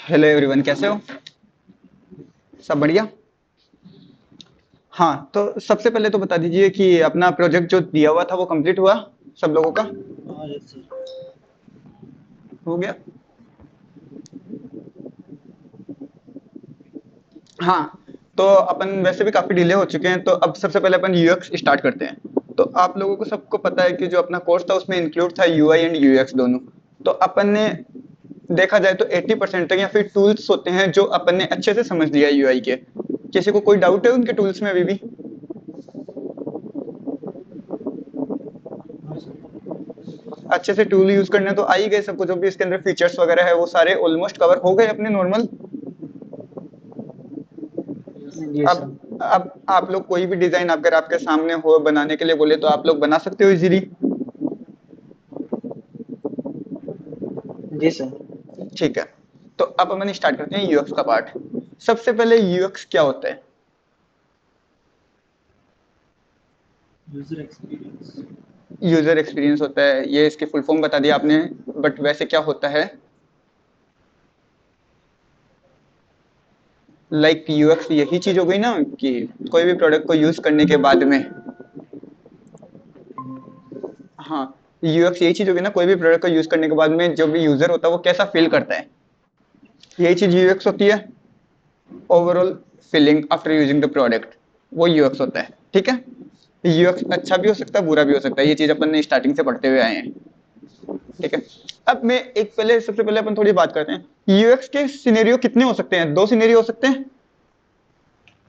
Hello everyone, कैसे हो? सब बढ़िया। हाँ, तो सबसे पहले तो बता दीजिए कि अपना प्रोजेक्ट जो दिया हुआ था वो कंप्लीट हुआ सब लोगों का? हाँ यस सर। हो गया। हाँ, तो अपन वैसे भी काफी डिले हो चुके हैं, तो अब सबसे पहले अपन यूएक्स स्टार्ट करते हैं। तो आप लोगों को सबको पता है कि जो अपना कोर्स था उसमें इंक्लूड था यूआई एंड यूएक्स दोनों। तो अपन ने देखा जाए तो 80% तक या फिर टूल्स होते हैं जो अपन ने अच्छे से समझ लिया यूआई के। किसी को कोई डाउट है उनके टूल्स में अभी भी? हाँ सर। अच्छे से टूल यूज करने तो आ ही गए सबको, जो भी इसके अंदर फीचर्स वगैरह है वो सारे ऑलमोस्ट कवर हो गए अपने नॉर्मल। यस जी सर। अब आप लोग कोई भी डिजाइन अगर आपके सामने हो बनाने के लिए बोले तो आप लोग बना सकते हो इजीली। जी सर। ठीक है, तो अब अपन स्टार्ट करते हैं यूएक्स का पार्ट। सबसे पहले यूएक्स क्या होता है? User experience. यूजर एक्सपीरियंस होता है, ये इसकी फुल फॉर्म बता दिया आपने। बट वैसे क्या होता है? लाइक यूएक्स यही चीज हो गई ना कि कोई भी प्रोडक्ट को यूज करने के बाद में। हाँ, यूएक्स यही चीज होगी ना, कोई भी प्रोडक्ट को यूज करने के बाद में जो भी यूजर होता है वो कैसा फील करता है, यही चीज यूएक्स होती है। Overall feeling after using the product, वो यूएक्स होता है। ठीक है, यूएक्स अच्छा भी हो सकता है बुरा भी हो सकता है, ये चीज अपन ने स्टार्टिंग से पढ़ते हुए आए हैं। ठीक है, अब मैं एक पहले सबसे पहले अपन थोड़ी बात करते हैं यूएक्स के सिनेरियो कितने हो सकते हैं। दो सिनेरियो हो सकते हैं।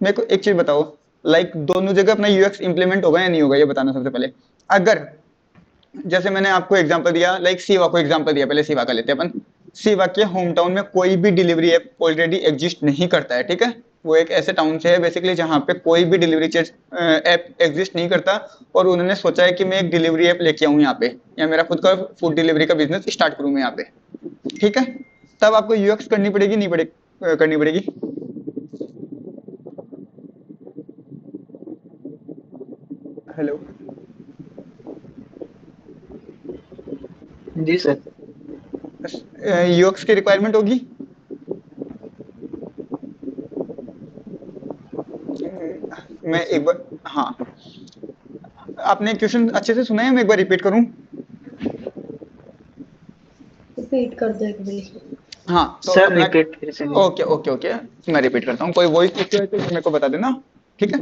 मेरे को एक चीज बताओ, लाइक दोनों जगह अपना यूएक्स इंप्लीमेंट होगा या नहीं होगा, ये बताना सबसे पहले। अगर जैसे मैंने आपको एग्जांपल दिया, लाइक सीवा को एग्जांपल दिया, पहले सीवा का लेते हैं अपन। सीवा के होम टाउन में कोई भी डिलीवरी ऐप ऑलरेडी एग्जिस्ट नहीं करता है। ठीक है, वो एक ऐसे टाउन से है बेसिकली जहाँ पे कोई भी डिलीवरी ऐप एग्जिस्ट नहीं करता। और उन्होंने सोचा है कि मैं एक डिलीवरी ऐप लेके आऊँ यहाँ पे, या मेरा खुद का फूड डिलीवरी का बिजनेस स्टार्ट करूँ मैं यहाँ पे। ठीक है, तब आपको यूएक्स करनी पड़ेगी नहीं करनी पड़ेगी? हेलो। जी सर। यूएक्स की रिक्वायरमेंट होगी। मैं यस सर। एक बार, हाँ, आपने क्वेश्चन अच्छे से सुना है, मैं एक बार रिपीट करूं? रिपीट कर दो एक बार। हाँ, तो सर अपना, रिपीट फिर से नहीं। ओके ओके ओके, मैं रिपीट करता हूँ। कोई वॉइस इश्यू है तो मेरे को बता देना। ठीक है,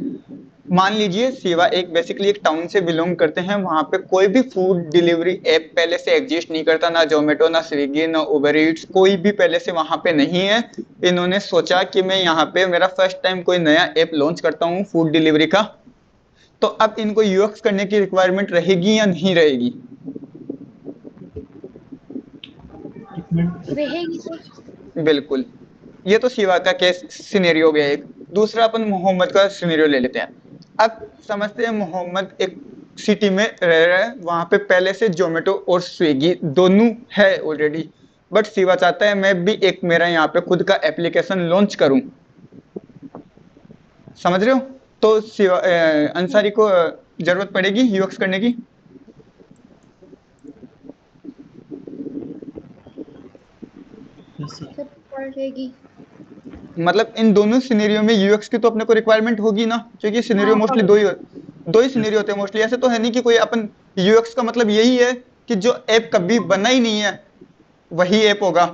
मान लीजिए सेवा एक बेसिकली एक टाउन से बिलोंग करते हैं, वहां पे कोई भी फूड डिलीवरी ऐप पहले से एग्जिस्ट नहीं करता, ना जोमेटो ना स्विगी ना उबर ईट्स, कोई भी पहले से वहां पे नहीं है। इन्होंने सोचा कि मैं यहाँ पे मेरा फर्स्ट टाइम कोई नया ऐप लॉन्च करता हूँ फूड डिलीवरी का। तो अब इनको यूएक्स करने की रिक्वायरमेंट रहेगी या नहीं रहेगी? एक मिनट। रहेगी सर। बिल्कुल। ये तो शिवा का केस सिनेरियो हो गया एक। दूसरा अपन मोहम्मद का सिनेरियो ले लेते हैं। अब समझते हैं मोहम्मद एक सिटी में रह रहा है, वहां पे पहले से जोमेटो और स्विगी दोनों है ऑलरेडी। बट शिवा चाहता है मैं भी एक मेरा यहाँ पे खुद का एप्लीकेशन लॉन्च करूं। समझ रहे हो? तो शिवा अंसारी को जरूरत पड़ेगी यूएक्स करने की। Yes sir. सर पड़ेगी। मतलब इन दोनों सिनेरियो में यूएक्स की तो अपने को रिक्वायरमेंट होगी ना, क्योंकि सिनेरियो हाँ मोस्टली पड़ेगी। दो ही यस सिनेरियो होते हैं मोस्टली। ऐसे तो है नहीं कि कोई अपन, यूएक्स का मतलब यही है कि जो ऐप कभी बना ही नहीं है वही ऐप होगा,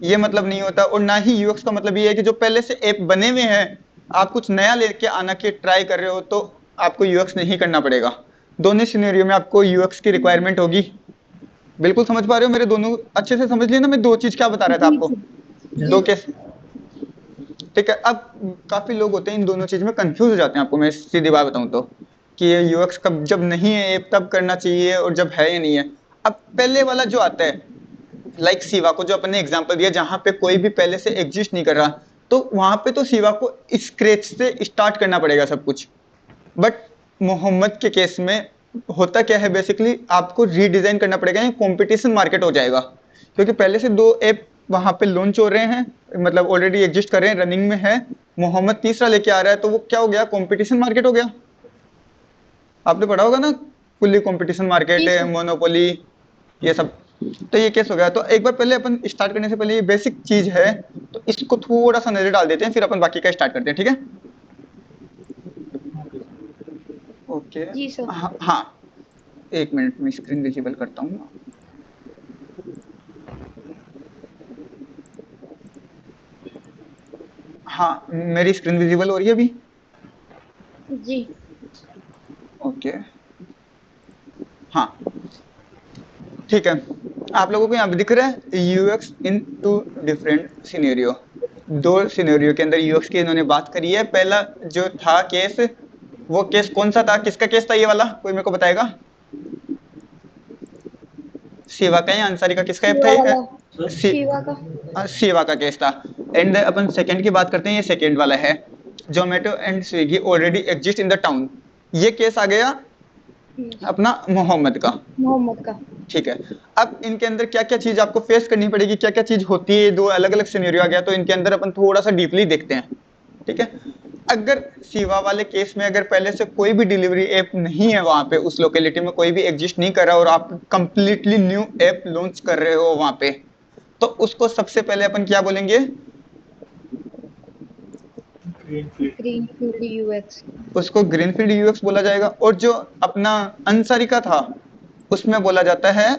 ये मतलब नहीं होता। और ना ही यूएक्स का मतलब ये है कि जो पहले से ऐप बने हुए हैं, आप कुछ नया लेके आना के ट्राई कर रहे हो तो आपको यूएक्स नहीं करना पड़ेगा। दोनों सिनेरियो में आपको यूएक्स की रिक्वायरमेंट होगी। बिल्कुल समझ पा रहे हो मेरे दोनों? अच्छे से समझ लिया ना मैं दो चीज क्या बता रहा था जी आपको? सर। दो जी केस। ठीक है, अब काफी लोग होते हैं इन दोनों चीज में कंफ्यूज हो जाते हैं। आपको मैं सीधी बात बताऊं तो, कि ये यूएक्स कब जब नहीं है ऐप तब करना चाहिए और जब है या नहीं है। अब पहले वाला जो आता है, लाइक सिवा को जो अपन ने एग्जांपल दिया जहां पे कोई भी पहले से एग्जिस्ट नहीं कर रहा, तो वहां पे तो सिवा को स्क्रैच से स्टार्ट करना पड़ेगा सब कुछ। बट मोहम्मद के केस में होता क्या है, बेसिकली आपको रीडिजाइन करना पड़ेगा, या कंपटीशन मार्केट हो जाएगा। क्योंकि पहले से दो ऐप वहां पे लॉन्च हो रहे हैं, मतलब ऑलरेडी एग्जिस्ट कर रहे हैं, रनिंग में है। मोहम्मद तीसरा लेके आ रहा है, तो वो क्या हो गया, कंपटीशन मार्केट हो गया। आपने पढ़ा होगा ना, फुल्ली कंपटीशन मार्केट जी है, सर। मोनोपोली, ये सब। तो ये केस हो गया। तो एक बार पहले अपन स्टार्ट करने से पहले ये बेसिक चीज है, तो इसको थोड़ा सा नजर डाल देते हैं, फिर अपन बाकी का स्टार्ट करते हैं, ठीक है? Okay sir. ओके। जी सर। हाँ हाँ, एक मिनट में स्क्रीन विजिबल करता हूँ। हाँ, मेरी स्क्रीन विजिबल हो रही है अभी? जी। ओके। हाँ, ठीक है। आप लोगों को यहाँ पे दिख रहा है UX in two different scenario. दो सिनेरियो के अंदर यूएक्स की इन्होंने बात करी है। पहला जो था केस, वो केस कौन सा था? किसका केस था ये वाला? कोई मेरे को बताएगा? शिवा का या अंसारी का? किसका ऐप था शिवा ये? वाला। सी, शिवा का। शिवा का केस था। एंड अपन सेकंड की बात करते हैं, ये सेकंड वाला है, Zomato and Swiggy already exist in the town. ये केस आ गया अपना मोहम्मद का। मोहम्मद का। ठीक है। अब इनके अंदर क्या क्या चीज आपको फेस करनी पड़ेगी, क्या क्या चीज होती है, दो अलग अलग सिनेरियो आ गया, तो इनके अंदर अपन थोड़ा सा डीपली देखते हैं, ठीक है? अगर शिवा वाले केस में अगर पहले से कोई भी डिलीवरी ऐप नहीं है वहां पे, उस लोकेलिटी में कोई भी एग्जिस्ट नहीं कर रहा और आप कंप्लीटली न्यू ऐप लॉन्च कर रहे हो वहां पे, तो उसको सबसे पहले अपन क्या बोलेंगे? ग्रीनफील्ड। Greenfield UX. उसको ग्रीनफील्ड यूएक्स बोला जाएगा। और जो अपना अंसारी का था, उसमें बोला जाता है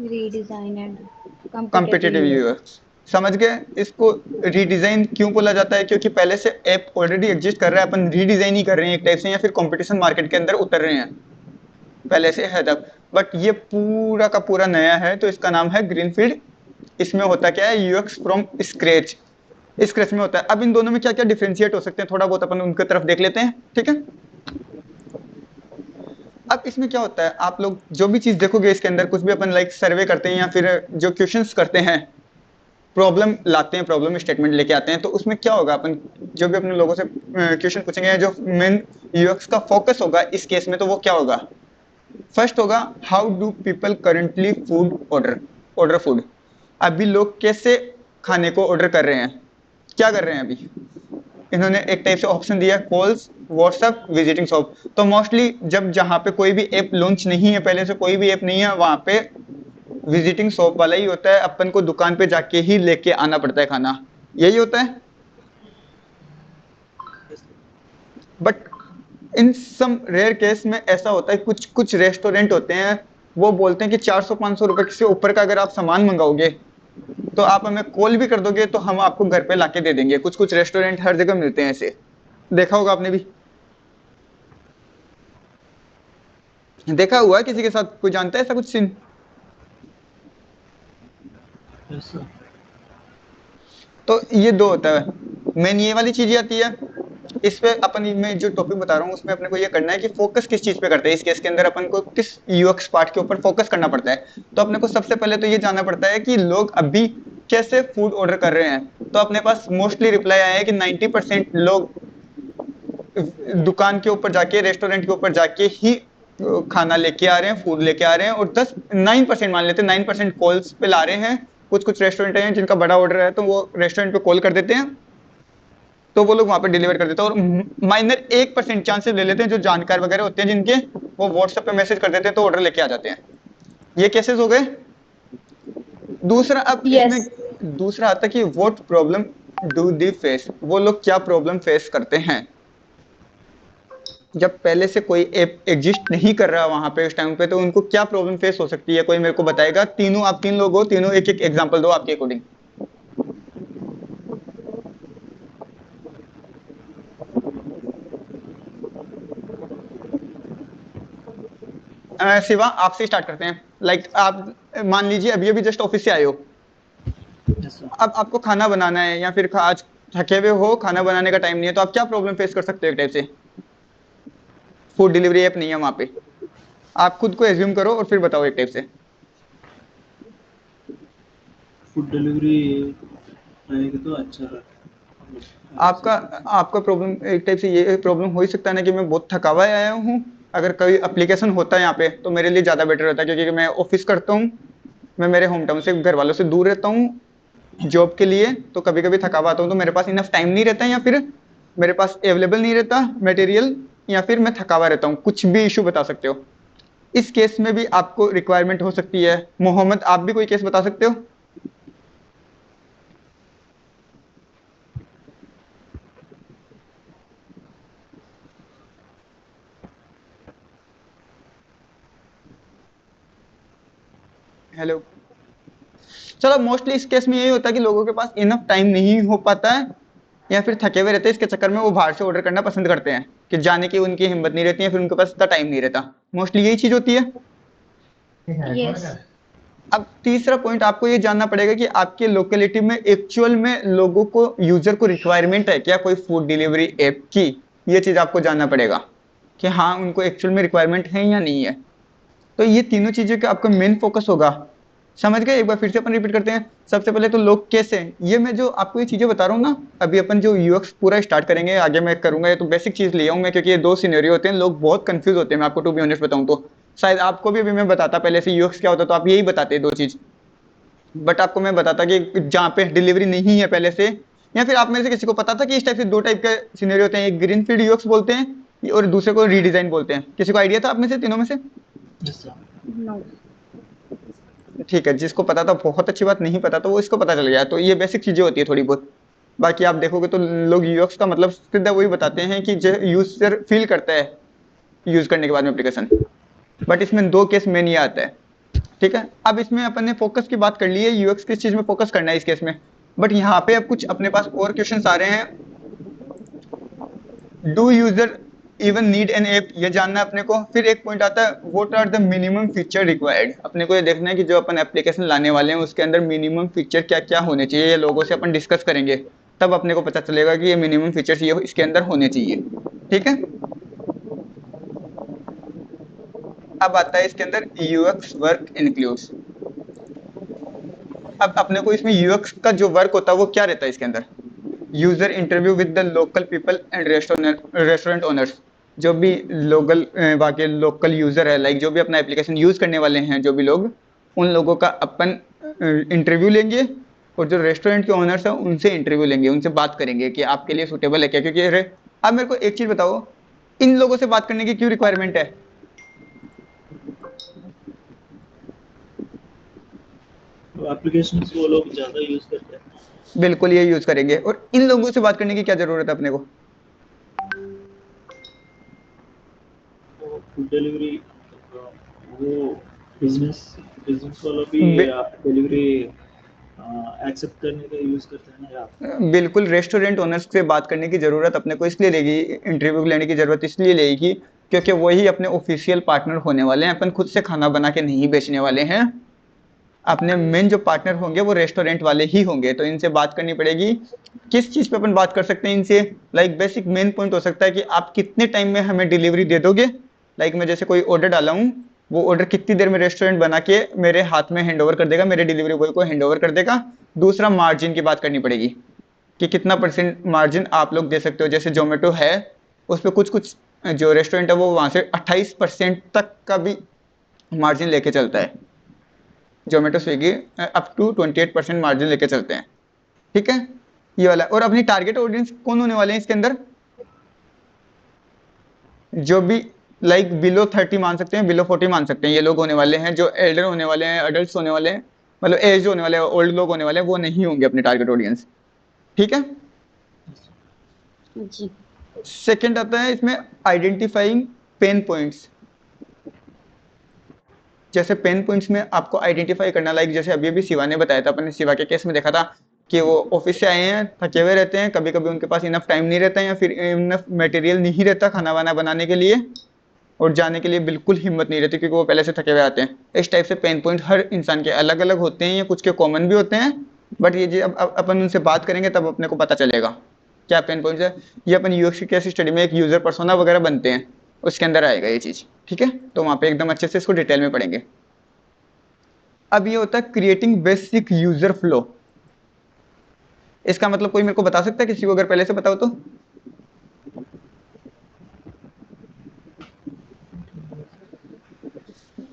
redesign and competitive competitive UX. UX. समझ गए? इसको रीडिजाइन क्यों बोला जाता है? क्योंकि पहले से ऐप ऑलरेडी एग्जिस्ट कर रहा है, अपन रीडिजाइन ही कर रहे हैं एक टाइप से, या फिर कंपटीशन मार्केट के अंदर उतर रहे हैं, पहले से है तब। बट ये पूरा का पूरा नया है, तो इसका नाम है ग्रीनफील्ड। इसमें होता क्या है? UX from scratch. स्क्रैच में होता है। अब इन दोनों में क्या क्या डिफरेंशिएट हो सकते हैं, थोड़ा बहुत अपन उनकी तरफ देख लेते हैं, ठीक है? अब इसमें क्या होता है, आप लोग जो भी चीज देखोगे इसके अंदर, कुछ भी अपन लाइक सर्वे करते हैं या फिर जो क्वेश्चंस करते हैं, प्रॉब्लम लाते हैं, प्रॉब्लम स्टेटमेंट लेके आते हैं, तो उसमें क्या होगा, अपन जो भी अपने लोगों से क्वेश्चन पूछेंगे, जो मेन यूएक्स का फोकस होगा इस केस में, तो वो क्या होगा? फर्स्ट होगा, how do people currently food order food. अभी लोग कैसे खाने को ऑर्डर कर रहे हैं, क्या कर रहे हैं अभी? इन्होंने एक टाइप से ऑप्शन दिया, कॉल्स, व्हाट्सएप, विजिटिंग शॉप। तो मोस्टली जब जहां पे कोई भी ऐप लॉन्च नहीं है, पहले से कोई भी ऐप नहीं है, वहां पे विजिटिंग शॉप वाला ही होता है, अपन को दुकान पे जाके ही लेके आना पड़ता है खाना, यही होता है। But in some rare case में ऐसा होता है, कुछ कुछ रेस्टोरेंट होते हैं, वो बोलते हैं कि 400-500 रुपए से ऊपर का अगर आप सामान मंगाओगे, तो आप हमें कॉल भी कर दोगे तो हम आपको घर पे लाके दे देंगे। कुछ कुछ रेस्टोरेंट हर जगह मिलते हैं ऐसे, देखा होगा आपने भी, देखा हुआ है किसी के साथ? कोई जानता है ऐसा कुछ सीन? Yes sir. तो ये दो होता है। मेन ये वाली चीज आती है। इस पे अपन, मैं जो टॉपिक बता रहा हूँ उसमें अपने को ये करना है कि फोकस किस चीज पे करते हैं। इस केस के अंदर अपन को किस यूएक्स पार्ट के ऊपर फोकस करना पड़ता है। तो अपने को सबसे पहले तो ये जानना पड़ता है कि लोग अभी कैसे फूड ऑर्डर कर रहे हैं। तो अपने पास मोस्टली रिप्लाई आया है कि 90% लोग दुकान के ऊपर जाके, रेस्टोरेंट के ऊपर जाके ही खाना लेके आ रहे हैं, फूड लेके आ रहे हैं। और 9% मान लेते हैं, 9% कॉल्स पे ला रहे हैं। कुछ कुछ रेस्टोरेंट हैं जिनका बड़ा ऑर्डर है, तो वो रेस्टोरेंट पे कॉल कर देते हैं, तो वो लोग वहां पे डिलीवर कर देते हैं। और माइनर 1% चांसेस ले लेते हैं, जो जानकार वगैरह होते हैं जिनके, वो व्हाट्सएप पे मैसेज कर देते हैं, तो ऑर्डर लेके आ जाते हैं। ये केसेस हो गए। दूसरा, अब इसमें दूसरा आता है कि what problem do the face. वो लोग क्या प्रॉब्लम फेस करते हैं जब पहले से कोई ऐप एग्जिस्ट नहीं कर रहा वहां पे उस टाइम पे, तो उनको क्या प्रॉब्लम फेस हो सकती है? कोई मेरे को बताएगा? तीनों, आप 3 लोग हो, तीनों एक एक एग्जांपल दो आपके अकॉर्डिंग। शिवा, आपसे स्टार्ट करते हैं। लाइक आप मान लीजिए अभी अभी जस्ट ऑफिस से आए हो, यस सर। अब आपको खाना बनाना है, या फिर आज थके हुए हो, खाना बनाने का टाइम नहीं है, तो आप क्या प्रॉब्लम फेस कर सकते हो? एक टाइप से फूड डिलीवरी ऐप नहीं है वहां पे, आप खुद को एज्यूम करो और फिर बताओ एक टाइप से। फूड डिलीवरी रहेगी तो अच्छा रहेगा। आपका आपका प्रॉब्लम एक टाइप से ये प्रॉब्लम हो ही सकता है ना कि मैं बहुत थका हुआ आया हूँ, अगर कोई एप्लीकेशन होता है यहाँ पे तो मेरे लिए ज़्यादा बेटर होता है, क्योंकि मैं ऑफिस करता हूँ, मैं मेरे होम टाउन से, घर वालों से दूर रहता हूँ जॉब के लिए, तो कभी कभी थका हुआ आता हूँ, तो मेरे पास इनफ टाइम नहीं रहता है, या फिर मेरे पास अवेलेबल नहीं रहता मटेरियल, या फिर मैं थका हुआ रहता हूँ। कुछ भी इशू बता सकते हो। इस केस में भी आपको रिक्वायरमेंट हो सकती है। मोहम्मद, आप भी कोई केस बता सकते हो? हेलो। चलो, मोस्टली इस केस में यही होता है कि लोगों के पास इनफ टाइम नहीं हो पाता है, या फिर थके हुए रहते हैं, इसके चक्कर में वो बाहर से ऑर्डर करना पसंद करते हैं कि जाने की उनकी हिम्मत नहीं रहती है, फिर उनके पास इतना टाइम नहीं रहता। मोस्टली यही चीज होती है। यस। अब तीसरा पॉइंट आपको ये जानना पड़ेगा कि आपके लोकेलिटी में एक्चुअल में लोगों को, यूजर को रिक्वायरमेंट है क्या कोई फूड डिलीवरी ऐप की। ये चीज आपको जानना पड़ेगा कि हाँ, उनको एक्चुअल में रिक्वायरमेंट है या नहीं है। तो ये तीनों चीजों का आपका मेन फोकस होगा। समझ गए? एक बार फिर से अपन रिपीट करते हैं। सबसे पहले तो लोग कैसे, ये मैं जो आपको ये चीजें बता रहा हूँ ना, अभी अपन जो यूएक्स पूरा स्टार्ट करेंगे, आगे मैं करूंगा, ये तो बेसिक चीज ले आऊँ मैं, क्योंकि ये दो सिनेरियो होते हैं, लोग बहुत कंफ्यूज होते हैं। मैं आपको टू बी ऑनेस्ट बताऊं तो शायद आपको भी अभी मैं बताता पहले से यूएक्स क्या होता तो आप यही बताते दो चीज, बट आपको मैं बताता कि जहाँ पे डिलीवरी नहीं है पहले से, या फिर आप मेरे से किसी को पता था कि इस टाइप से दो टाइप के सिनेरियो होते हैं, एक ग्रीन फील्ड यूएक्स बोलते हैं और दूसरे को रीडिजाइन बोलते हैं। किसी को आइडिया था आप में से, तीनों में से? Yes sir. नो। ठीक है, जिसको पता था बहुत अच्छी बात, नहीं पता तो वो इसको पता चल गया। तो ये बेसिक चीजें होती है थोड़ी बहुत। बाकी आप देखोगे तो लोग यूएक्स का मतलब सीधा वही बताते हैं कि जो यूजर फील करता है यूज करने के बाद में एप्लीकेशन। बट इसमें दो केस मेन ये आता है। ठीक है, अब इसमें अपन ने फोकस की बात कर ली है, यूएक्स किस चीज में फोकस करना है इस केस में। बट यहाँ पे अब कुछ अपने पास और क्वेश्चंस आ रहे हैं। Do user even need an app, ये जानना है अपने को। फिर एक पॉइंट आता है, what are the minimum feature required. अपने को ये देखना है कि जो अपन एप्लीकेशन लाने वाले हैं उसके अंदर मिनिमम फीचर क्या क्या होने चाहिए। ये लोगों से अपन डिस्कस करेंगे, तब अपने को पता चलेगा कि ये मिनिमम फीचर्स ये इसके अंदर होने चाहिए। ठीक है, अब आता है इसके अंदर यूएक्स वर्क इंक्लूड्स। अब अपने को इसमें यूएक्स का जो वर्क होता है वो क्या रहता है इसके अंदर। User interview with the local people and restaurant owners. जो भी लोकल वहाँ के लोकल यूजर है, लाइक जो भी अपना एप्लीकेशन यूज करने वाले हैं, जो भी लोग, उन लोगों का अपन इंटरव्यू लेंगे, और जो रेस्टोरेंट के ओनर्स हैं उनसे इंटरव्यू लेंगे, उनसे बात करेंगे कि आपके लिए सूटेबल है क्या। क्योंकि अब मेरे को एक चीज बताओ, इन लोगों से बात करने की क्यों रिक्वायरमेंट है? तो एप्लीकेशंस वो लोग ज़्यादा यूज़ करते हैं। बिल्कुल ये यूज करेंगे। और इन लोगों से बात करने की क्या जरूरत है अपने को? वो फूड डिलीवरी, वो बिजनेस बिजनेस वाला भी बि- डिलीवरी एक्सेप्ट करने का यूज़ करते हैं ना यार। बिल्कुल, रेस्टोरेंट ओनर्स से बात करने की जरूरत अपने को इसलिए लेगी, इंटरव्यू लेने की जरूरत इसलिए लेगी, क्योंकि वही अपने ऑफिशियल पार्टनर होने वाले हैं। अपन खुद से खाना बना के नहीं बेचने वाले हैं। अपने मेन जो पार्टनर होंगे वो रेस्टोरेंट वाले ही होंगे, तो इनसे बात करनी पड़ेगी। किस चीज पे अपन बात कर सकते हैं इनसे? लाइक बेसिक मेन पॉइंट हो सकता है कि आप कितने टाइम में हमें डिलीवरी दे दोगे। लाइक मैं जैसे कोई ऑर्डर डाला हूँ, वो ऑर्डर कितनी देर में रेस्टोरेंट बना के मेरे हाथ में हैंड ओवर कर देगा, मेरे डिलीवरी बॉय को हैंड ओवर कर देगा। दूसरा, मार्जिन की बात करनी पड़ेगी कि कितना % मार्जिन आप लोग दे सकते हो। जैसे जोमेटो है, उस पर कुछ कुछ जो रेस्टोरेंट है वो वहां से 28% तक का भी मार्जिन लेके चलता है। Zomato Swiggy up to 28% margin लेके चलते हैं। ठीक है, ये वाला। और अपनी टारगेट ऑडियंस कौन होने वाले हैं इसके अंदर? जो भी लाइक बिलो 30 मान सकते हैं, बिलो 40 मान सकते हैं, ये लोग होने वाले हैं। जो एल्डर होने वाले हैं, अडल्ट होने वाले हैं, मतलब एज होने वाले हैं, ओल्ड लोग होने वाले हैं, वो नहीं होंगे अपने टारगेट ऑडियंस। ठीक है। जी। सेकंड आता है इसमें आइडेंटिफाइंग पेन पॉइंट्स। जैसे पेन पॉइंट्स में आपको आइडेंटिफाई करना, लाइक जैसे अभी अभी शिवा ने बताया था, अपने शिवा के केस में देखा था कि वो ऑफिस से आए हैं, थके हुए रहते हैं, कभी कभी उनके पास इनफ टाइम नहीं रहता है, या फिर इनफ मटेरियल नहीं रहता खाना वाना बनाने के लिए, और जाने के लिए बिल्कुल हिम्मत नहीं रहती क्योंकि वो पहले से थके हुए आते हैं। इस टाइप से पेन पॉइंट हर इंसान के अलग अलग होते हैं, या कुछ के कॉमन भी होते हैं। बट ये अब अपन उनसे बात करेंगे तब अपने को पता चलेगा क्या पेन पॉइंट्स है। ये अपन यूएक्स की केस स्टडी में एक यूजर पर्सोना वगैरह बनते हैं, उसके अंदर आएगा ये चीज। ठीक है, तो वहां पे एकदम अच्छे से इसको डिटेल में पढ़ेंगे। अब ये होता है क्रिएटिंग बेसिक यूजर फ्लो। इसका मतलब कोई मेरे को बता सकता है, किसी को अगर पहले से बताओ तो?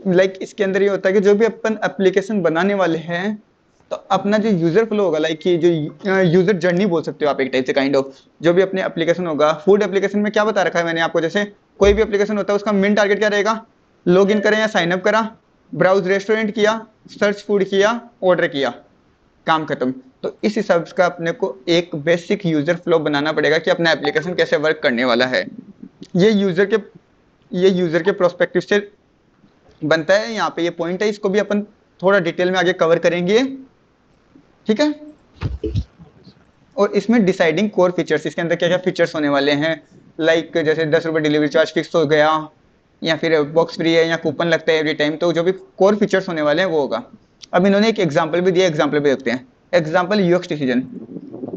लाइक इसके अंदर ये होता है कि जो भी अपन एप्लीकेशन बनाने वाले हैं, तो अपना जो यूजर फ्लो होगा, लाइक कि जो यूजर जर्नी बोल सकते हो आप एक टाइप से, काइंड ऑफ, जो भी अपने एप्लीकेशन होगा। फूड एप्लीकेशन में क्या बता रखा है मैंने आपको, जैसे कोई भी एप्लीकेशन होता है उसका मेन टारगेट क्या रहेगा? लॉग इन करें या साइन अप करा, ब्राउज रेस्टोरेंट किया, सर्च फूड किया, ऑर्डर किया, काम खत्म। तो इस हिसाब का अपने को एक बेसिक यूजर फ्लो बनाना पड़ेगा कि अपना एप्लीकेशन कैसे वर्क करने वाला है। ये यूजर के प्रोस्पेक्टिव से बनता है। यहाँ पे ये पॉइंट है, इसको भी अपन थोड़ा डिटेल में आगे कवर करेंगे, ठीक है। और इसमें डिसाइडिंग कोर फीचर्स, इसके अंदर क्या क्या फीचर्स होने वाले हैं, लाइक जैसे 10 रुपये डिलीवरी चार्ज फिक्स हो गया, या फिर बॉक्स फ्री है, या कूपन लगता है एवरी टाइम। तो जो भी कोर फीचर्स होने वाले हैं वो होगा। अब इन्होंने एक एग्जाम्पल भी दिया, एग्जाम्पल भी देखते हैं। Example UX decision,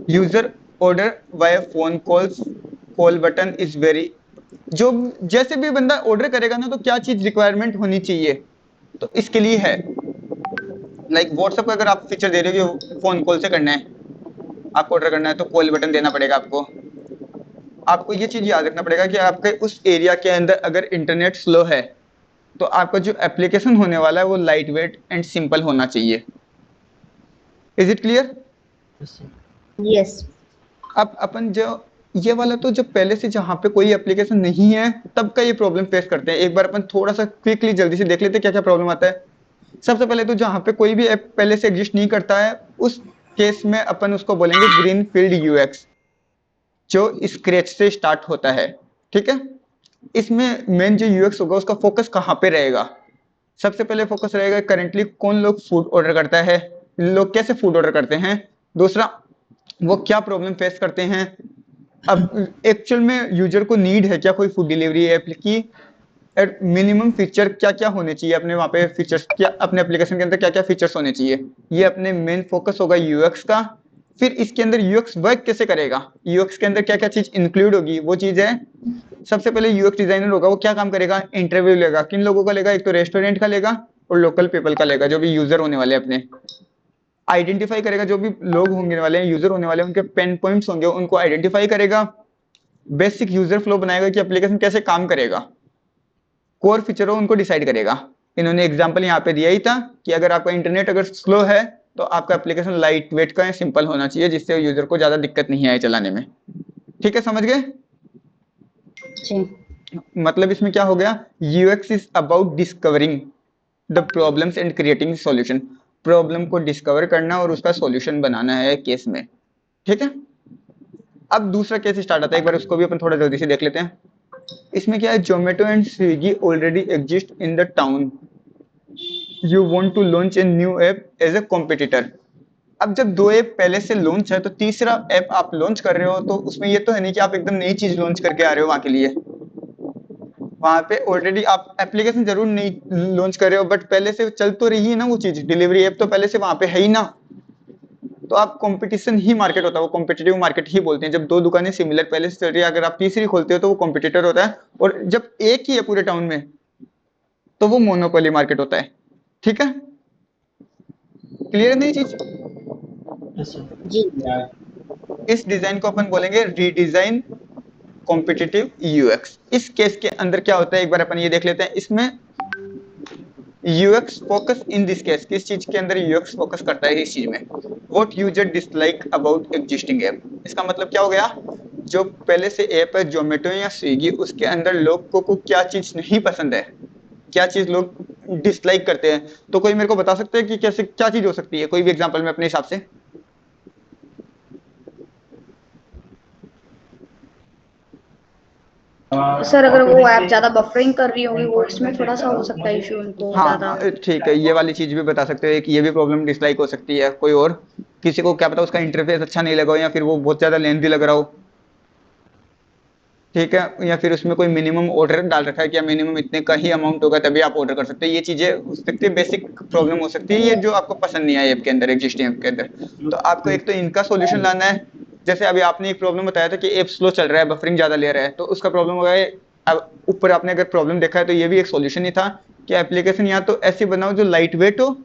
user order via phone calls, call button is very, जो जैसे भी बंदा ऑर्डर करेगा ना तो क्या चीज रिक्वायरमेंट होनी चाहिए, तो इसके लिए है। लाइक व्हाट्सएप का अगर आप फीचर दे रहे हो कि फोन कॉल से करना है, आपको ऑर्डर करना है, तो कॉल बटन देना पड़ेगा आपको। आपको ये चीज याद रखना पड़ेगा कि आपके उस एरिया के अंदर अगर इंटरनेट स्लो है तो आपका जो एप्लीकेशन होने वाला है वो लाइट वेट एंड सिंपल होना चाहिए। Is it clear? यस। अब अपन जो ये वाला तो जब पहले से जहाँ पे कोई एप्लीकेशन नहीं है तब का ये प्रॉब्लम फेस करते हैं। एक बार अपन थोड़ा सा क्विकली जल्दी से देख लेते हैं क्या क्या प्रॉब्लम आता है। सबसे पहले तो जहाँ पे कोई भी ऐप पहले से एग्जिस्ट नहीं करता है उस केस में अपन उसको बोलेंगे ग्रीन फील्ड यूएक्स, जो स्क्रैच से स्टार्ट होता है, ठीक है। इसमें मेन जो यूएक्स होगा उसका फोकस कहाँ पे रहेगा? सबसे पहले फोकस रहेगा करंटली कौन लोग फूड ऑर्डर करता है, लोग कैसे फूड ऑर्डर करते हैं। दूसरा, वो क्या प्रॉब्लम फेस करते हैं। अब एक्चुअल में यूजर को नीड है क्या कोई फूड डिलीवरी ऐप की, मिनिमम फीचर क्या क्या होने चाहिए अपने वहाँ पे, फीचर्स क्या अपने एप्लीकेशन के अंदर क्या क्या फीचर्स होने चाहिए, ये अपने मेन फोकस होगा यूएक्स का। फिर इसके अंदर यूएक्स वर्क कैसे करेगा, यूएक्स के अंदर क्या क्या चीज इंक्लूड होगी, वो चीज है। सबसे पहले यूएक्स डिजाइनर होगा, वो क्या काम करेगा, इंटरव्यू लेगा। किन लोगों का लेगा? एक तो रेस्टोरेंट का लेगा और लोकल पीपल का लेगा, जो भी यूजर होने वाले अपने। आइडेंटिफाई करेगा जो भी लोग होने वाले हैं, यूजर होने वाले हैं, उनके पेन पॉइंट्स होंगे, उनको आइडेंटिफाई करेगा। बेसिक यूजर फ्लो बनाएगा कि एप्लीकेशन कैसे काम करेगा। कोर फीचर हो उनको डिसाइड करेगा। इन्होंने एग्जांपल यहाँ पे दिया ही था कि अगर आपका इंटरनेट अगर स्लो है तो आपका एप्लीकेशन लाइट वेट का सिंपल होना चाहिए, जिससे यूजर को ज्यादा दिक्कत नहीं आए चलाने में। ठीक है, समझ गए? मतलब इसमें क्या हो गया, UX is about discovering the problems and creating solution. Problem को डिस्कवर करना और उसका सॉल्यूशन बनाना है केस में, ठीक है। अब दूसरा केस स्टार्ट आता है, एक बार उसको भी अपन थोड़ा जल्दी से देख लेते हैं। इसमें क्या है, Zomato and Swiggy already exist in the town, you want to launch a new app as a competitor. अब जब दो ऐप पहले से लॉन्च है तो तीसरा ऐप आप लॉन्च कर रहे हो, तो उसमें ये तो है नहीं कि आप एकदम नई चीज लॉन्च करके आ रहे हो वहां के लिए। वहां पे ऑलरेडी आप एप्लीकेशन जरूर नहीं लॉन्च कर रहे हो, बट पहले से चल तो रही है ना वो चीज, डिलीवरी ऐप तो पहले से वहां पे है ही ना। तो आप कंपटीशन ही मार्केट होता है, वो कॉम्पिटिटिव मार्केट ही बोलते हैं। जब दो दुकानें सिमिलर पहले से चल रही है, अगर आप तीसरी खोलते हो तो वो कॉम्पिटिटर होता है। और जब एक ही है पूरे टाउन में तो वो मोनोपोली मार्केट होता है, ठीक है। क्लियर है नहीं चीज? जी। इस डिजाइन को अपन बोलेंगे रीडिजाइन कॉम्पिटिटिव यूएक्स। इस केस के अंदर क्या होता है एक बार अपन ये देख लेते हैं। इसमें UX focus in this case, किस चीज के अंदर यूएक्स फोकस करता है इस चीज में, what user dislike about existing app. इसका मतलब क्या हो गया, जो पहले से ऐप है जोमेटो या स्विगी, उसके अंदर लोगों को क्या चीज नहीं पसंद है, क्या चीज लोग डिसलाइक करते हैं। तो कोई मेरे को बता सकते हैं कि कैसे क्या चीज हो सकती है, कोई भी एग्जांपल में अपने हिसाब से। सर अगर वो ऐप ज्यादा बफरिंग कर रही होगी, वो इसमें थोड़ा सा हो सकता है इशू उनको ज्यादा। हाँ ठीक है, ये वाली चीज भी बता सकते हो, एक ये भी प्रॉब्लम डिसलाइक हो सकती है। कोई और, किसी को क्या पता उसका इंटरफेस अच्छा नहीं लगा हो, या फिर वो बहुत ज्यादा लेंथी लग रहा हो, ठीक है। या फिर उसमें कोई मिनिमम ऑर्डर डाल रखा है कि मिनिमम इतने का ही अमाउंट होगा तभी आप ऑर्डर कर सकते हैं। ये चीजें हो सकती है, बेसिक प्रॉब्लम हो सकती है ये, जो आपको पसंद नहीं आए ऐप के अंदर, एग्जिस्टिंग ऐप के अंदर। तो आपको एक तो इनका सोल्यूशन लाना है। जैसे अभी आपने एक प्रॉब्लम बताया था कि ऐप स्लो चल रहा है, बफरिंग ज्यादा ले रहा है, तो उसका प्रॉब्लम होगा। अब ऊपर आपने अगर प्रॉब्लम देखा है तो ये भी एक सोल्यूशन ही था कि एप्लीकेशन या तो ऐसी बनाओ जो लाइट वेट हो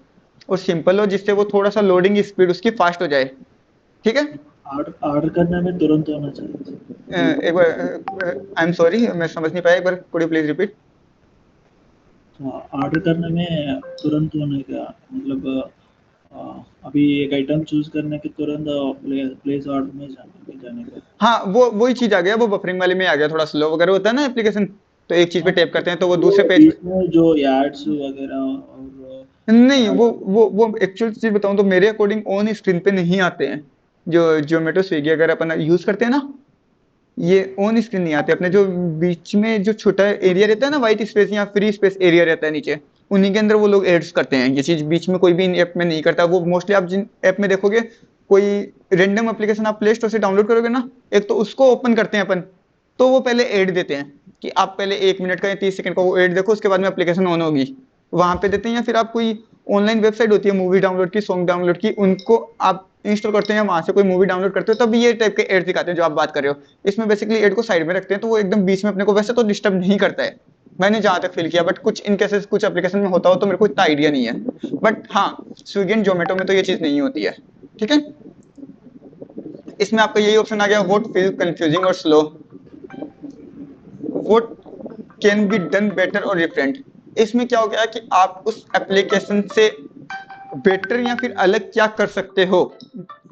और सिंपल हो, जिससे वो थोड़ा सा लोडिंग स्पीड उसकी फास्ट हो जाए, ठीक है। ऑर्डर करने में तुरंत होना चाहिए। एक बार आई एम सॉरी, मैं समझ नहीं पाया, एक बार could you please repeat. Order करने में तुरंत होने का मतलब अभी एक आइटम चूज करने के तुरंत प्लेस ऑर्डर में जाने का। हाँ, वो वही चीज आ गया, वो बफरिंग वाले में आ गया, थोड़ा स्लो वगैरह होता है ना एप्लीकेशन, तो एक चीज पे टैप करते हैं तो वो दूसरे पेज बीच में जो एड्स वगैरह और नहीं, वो एक्चुअल चीज बताऊं तो मेरे अकॉर्डिंग ऑन स्क्रीन पे नहीं आते हैं। जो जोमेटो स्विगी अगर अपन यूज करते हैं ना, ये ऑन स्क्रीन नहीं आते। अपने जो बीच में जो छोटा एरिया रहता है ना, व्हाइट स्पेस या फ्री स्पेस एरिया रहता है नीचे, उन्हीं के अंदर वो लोग एड्स करते हैं। ये चीज बीच में कोई भी इन ऐप में नहीं करता। वो मोस्टली आप जिन ऐप में देखोगे, कोई रेंडम एप्लीकेशन आप प्ले स्टोर से डाउनलोड करोगे ना, एक तो उसको ओपन करते हैं अपन, तो वो पहले ऐड देते हैं कि आप पहले 1 मिनट का या 30 सेकंड का वो ऐड देखो, उसके बाद में एप्लीकेशन ऑन होगी, वहां पे देते हैं। या फिर आप कोई ऑनलाइन वेबसाइट होती है मूवी डाउनलोड की, सॉन्ग डाउनलोड की, उनको आप इंस्टॉल करते हैं, वहां से कोई मूवी डाउनलोड करते हो, तब ये टाइप के एड दिखाते हैं जो आप बात कर रहे हो। इसमें बेसिकली एड को साइड में रखते हैं, तो वो एकदम बीच में अपने को वैसे तो डिस्टर्ब नहीं करता है, मैंने जहां तक फील किया। बट कुछ इन केसेस कुछ एप्लीकेशन में होता हो तो मेरे को इतना आइडिया नहीं है। बट हाँ, स्विगी एंड जोमेटो में तो ये चीज नहीं होती है। ठीक है, इसमें आपका यही ऑप्शन आ गया, व्हाट फील कंफ्यूजिंग और slow, what can be done better और डिफरेंट। इसमें क्या हो गया कि आप उस एप्लीकेशन से बेटर या फिर अलग क्या कर सकते हो,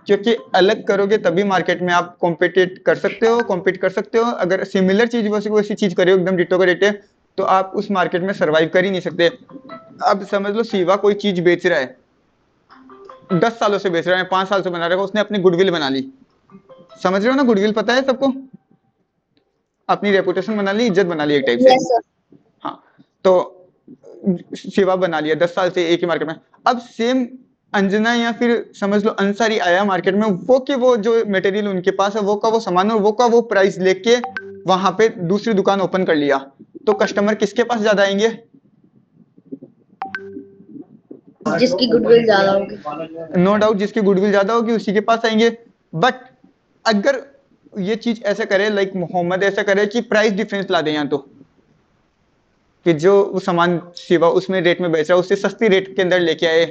क्योंकि अलग करोगे तभी मार्केट में आप कॉम्पीट कर सकते हो। अगर सिमिलर चीज वैसी चीज करे हो एकदम डिटो का डिटे, तो आप उस मार्केट में सरवाइव कर ही नहीं सकते। अब समझ लो शिवा कोई चीज बेच रहा है, 10 सालों से बेच रहा है, 5 साल से बना रहा है, उसने अपनी गुडविल बना ली। समझ रहे हो ना, गुडविल पता है सबको, अपनी रेपुटेशन बना ली, इज्जत बना ली एक टाइप से। Yes sir. हाँ, तो शिवा बना लिया 10 साल से एक ही मार्केट में। अब सेम अंजना या फिर समझ लो अंसारी आया मार्केट में, वो के वो जो मटेरियल उनके पास है, वो का वो सामान और वो का वो प्राइस लेके वहां पे दूसरी दुकान ओपन कर लिया, तो कस्टमर किसके पास ज्यादा आएंगे? जिसकी गुडविल ज्यादा होगी। नो डाउट, जिसकी गुडविल ज्यादा होगी उसी के पास आएंगे। बट अगर ये चीज ऐसे करे, लाइक मोहम्मद ऐसा करे कि प्राइस डिफरेंस ला दे, यहाँ तो कि जो वो सामान शिवा उसमें रेट में बेच रहा है उससे सस्ती रेट के अंदर लेके आए,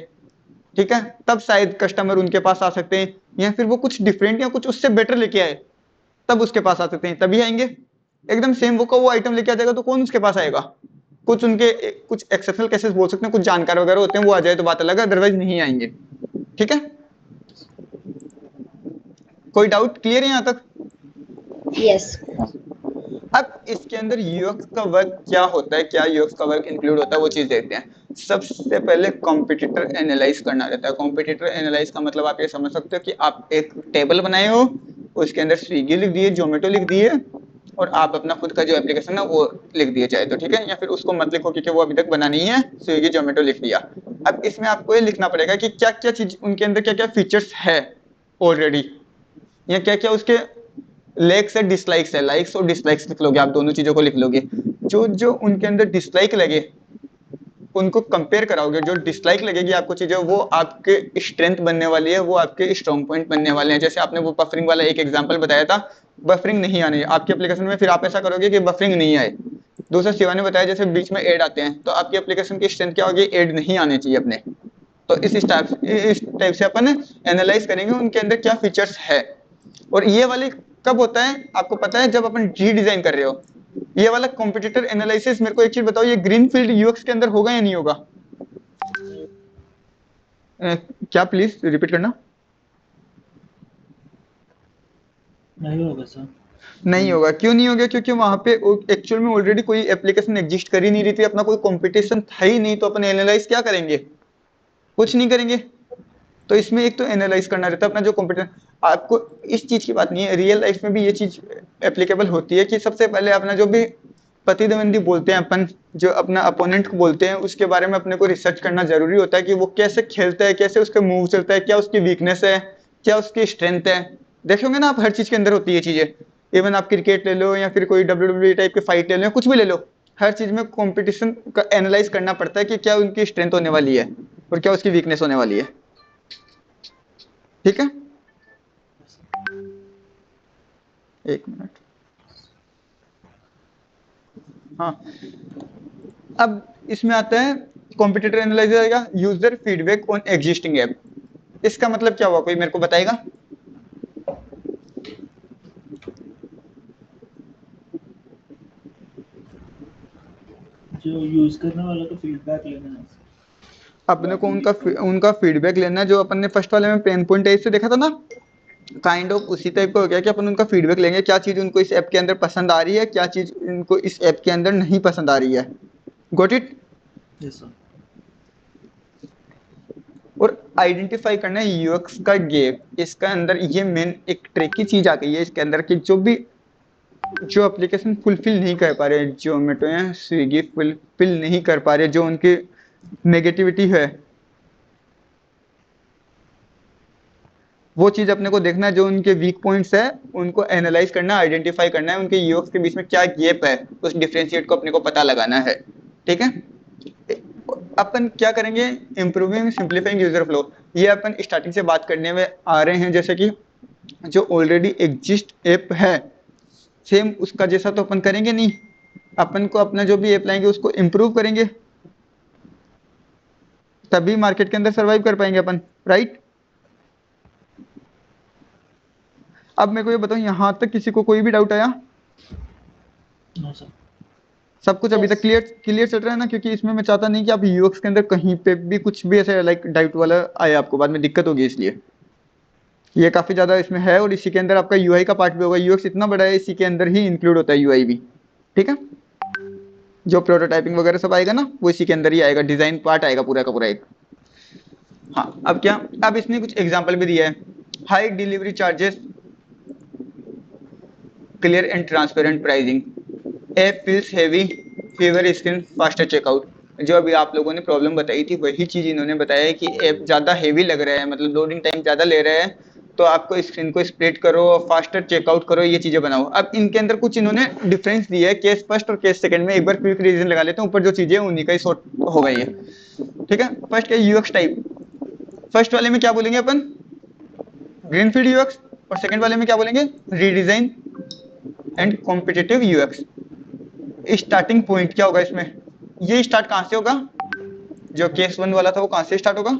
ठीक है, तब शायद कस्टमर उनके पास आ सकते हैं। या फिर वो कुछ डिफरेंट या कुछ उससे बेटर लेके आए, तब उसके पास आ सकते हैं, तभी आएंगे। एकदम सेम वो का वो आइटम लेके आ जाएगा तो कौन उसके पास आएगा? कुछ उनके कुछ एक्सेप्शनल केसेस बोल सकते हैं, कुछ जानकार वगैरह होते हैं, वो आ जाए तो बात अलग है, अदरवाइज नहीं आएंगे। ठीक है, कोई डाउट क्लियर है यहाँ तक? यस। अब इसके अंदर यूएक्स का वर्क क्या होता है, क्या यूएक्स का वर्क इंक्लूड होता है, वो चीज देखते हैं। सबसे पहले कॉम्पिटिटर एनालाइज करना रहता है। कॉम्पिटिटर एनालाइज का मतलब आप ये समझ सकते हो कि आप एक टेबल बनाए हो, उसके अंदर स्विगी लिख दिए, जोमेटो लिख दिए, और आप अपना खुद का जो एप्लीकेशन है वो लिख दिए चाहे तो, ठीक है, या फिर उसको मत लिखो क्योंकि वो अभी तक बना नहीं है, स्विगी जोमेटो लिख दिया। अब इसमें आपको ये लिखना पड़ेगा कि क्या क्या चीज उनके अंदर, क्या क्या फीचर्स है ऑलरेडी, या क्या क्या उसके लाइक्स है डिसलाइक्स है। लाइक्स और डिसलाइक्स लिख लोगे आप, दोनों चीजों को लिख लोगे। जो जो उनके अंदर डिसलाइक लगे उनको कंपेयर कराओगे। जो डिसलाइक लगेगी आपको चीजें, वो आपके स्ट्रेंथ बनने वाली है, वो आपके स्ट्रॉन्ग पॉइंट बनने वाले हैं। जैसे आपने वो बफरिंग वाला एक एग्जांपल बताया था, बफरिंग नहीं आनी है आपकी एप्लीकेशन में, फिर आप ऐसा करोगे कि बफरिंग नहीं आए। दूसरा शिवा ने बताया जैसे बीच में ऐड आते हैं, तो आपकी एप्लीकेशन की स्ट्रेंथ क्या होगी? ऐड नहीं आने चाहिए अपने। तो इस टाइप से अपन एनालाइज करेंगे उनके अंदर क्या फीचर्स है। और ये वाली कब होता है आपको पता है? जब अपन रीडिजाइन कर रहे हो। ये वाला कॉम्पिटिटर एनालिसिस, मेरे को एक चीज बताओ, ये ग्रीनफील्ड यूएक्स के अंदर होगा या नहीं होगा? क्या प्लीज रिपीट करना। नहीं होगा सर। नहीं होगा, क्यों नहीं होगा? क्योंकि वहां पे एक्चुअल में ऑलरेडी कोई एप्लीकेशन एग्जिस्ट कर ही नहीं रही थी, अपना कोई कंपटीशन था ही नहीं, तो अपन एनालाइज क्या करेंगे? कुछ नहीं करेंगे। तो इसमें एक तो एनालाइज करना रहता है अपना जो कंप्यूटर। आपको इस चीज की बात नहीं है, रियल लाइफ में भी ये चीज एप्लीकेबल होती है कि सबसे पहले अपना जो भी प्रतिद्वंदी बोलते हैं अपन, जो अपना अपोनेंट को बोलते हैं, उसके बारे में अपने को रिसर्च करना जरूरी होता है कि वो कैसे खेलता है, कैसे उसके मूव चलता है, क्या उसकी वीकनेस है, क्या उसकी स्ट्रेंथ है। देखोगे ना आप, हर चीज के अंदर होती है चीजें। इवन आप क्रिकेट ले लो या फिर कोई WWE टाइप के फाइट ले लो, कुछ भी ले लो, हर चीज में कंपटीशन का एनालाइज करना पड़ता है कि क्या उनकी स्ट्रेंथ होने वाली है और क्या उसकी वीकनेस होने वाली है। ठीक है, एक मिनट। हाँ, अब इसमें आता है कॉम्पिटिटर एनालाइजर आएगा, user feedback on existing app. इसका मतलब क्या हुआ, कोई मेरे को बताएगा? जो यूज करने वाला का फीडबैक लेना है। अपने को उनका फीडबैक लेना है, जो अपन ने फर्स्ट वाले में पेन पॉइंट टाइप से देखा था ना, काइंड ऑफ उसी टाइप का हो गया कि अपन उनका फीडबैक लेंगे, क्या चीज़ उनको इस ऐप के अंदर पसंद आ रही है, क्या चीज़ उनको इस ऐप के अंदर नहीं पसंद आ रही है। Got it. Yes sir. और आइडेंटिफाई करना है यूएक्स का गैप। इसका अंदर ये मेन एक ट्रिकी चीज आ गई है इसके अंदर कि जो एप्लीकेशन फुलफिल नहीं कर पा रहे, जोमेटो या स्विगी फुलफिल नहीं कर पा रहे, जो उनकी नेगेटिविटी है, वो चीज अपने को देखना है। जो उनके वीक पॉइंट्स है उनको एनालाइज करना है, आइडेंटिफाई करना है, उनके यूएक्स के बीच में क्या गैप है, उस डिफरेंशिएट को अपने को पता लगाना है। ठीक है, अपन क्या करेंगे, इम्प्रूविंग सिंप्लीफाइंग यूजर फ्लो। ये अपन स्टार्टिंग से बात करने में आ रहे हैं, जैसे कि जो ऑलरेडी एग्जिस्ट ऐप है सेम उसका जैसा तो अपन करेंगे नहीं, अपन को अपना जो भी ऐप लाएंगे उसको इम्प्रूव करेंगे, तभी मार्केट के अंदर सर्वाइव कर पाएंगे अपन, राइट। अब मेरे को ये बताओ, यहाँ तक किसी को कोई भी डाउट आया? No sir. सब कुछ अभी तक क्लियर चल रहा है ना? क्योंकि इसमें मैं चाहता नहीं कि आप यूएक्स के अंदर कहीं पे भी कुछ भी ऐसे लाइक डाउट वाला आए, आपको बाद में दिक्कत होगी। इसलिए ये काफी ज्यादा इसमें है, और इसी के अंदर आपका यूआई का पार्ट भी होगा। यूएक्स इतना बड़ा है, इसी के अंदर ही इंक्लूड होता है यूआई भी। ठीक है, जो प्रोटोटाइपिंग वगैरह सब आएगा ना वो इसी के अंदर ही आएगा, डिजाइन पार्ट आएगा पूरा का पूरा एक। हाँ, अब क्या, अब इसने कुछ एग्जाम्पल भी दिया है। High delivery charges, clear and transparent pricing, app feels heavy, fewer screen, faster checkout. जो अभी आप लोगों ने प्रॉब्लम बताई थी वही चीज इन्होंने बताया है कि ऐप ज्यादा हेवी लग रहा है, मतलब लोडिंग टाइम ज्यादा ले रहा है, तो आपको स्क्रीन को स्प्लिट करो और फास्टर चेकआउट करो, ये चीजें बनाओ। अब इनके अंदर कुछ इन्होंने डिफरेंस दिया है, केस फर्स्ट और केस सेकंड में। एक बार क्विक रिवीजन लगा लेते हैं, ऊपर जो चीजें उन्हीं का ही सॉर्ट हो गई है। ठीक है, फर्स्ट है यूएक्स टाइप। फर्स्ट वाले में क्या बोलेंगे अपन, ग्रीनफील्ड यूएक्स, और सेकंड वाले में क्या बोलेंगे, redesign and competitive UX. Starting point क्या होगा इसमें, ये स्टार्ट कहां से होगा, जो केस 1 वाला था वो कहां से स्टार्ट होगा,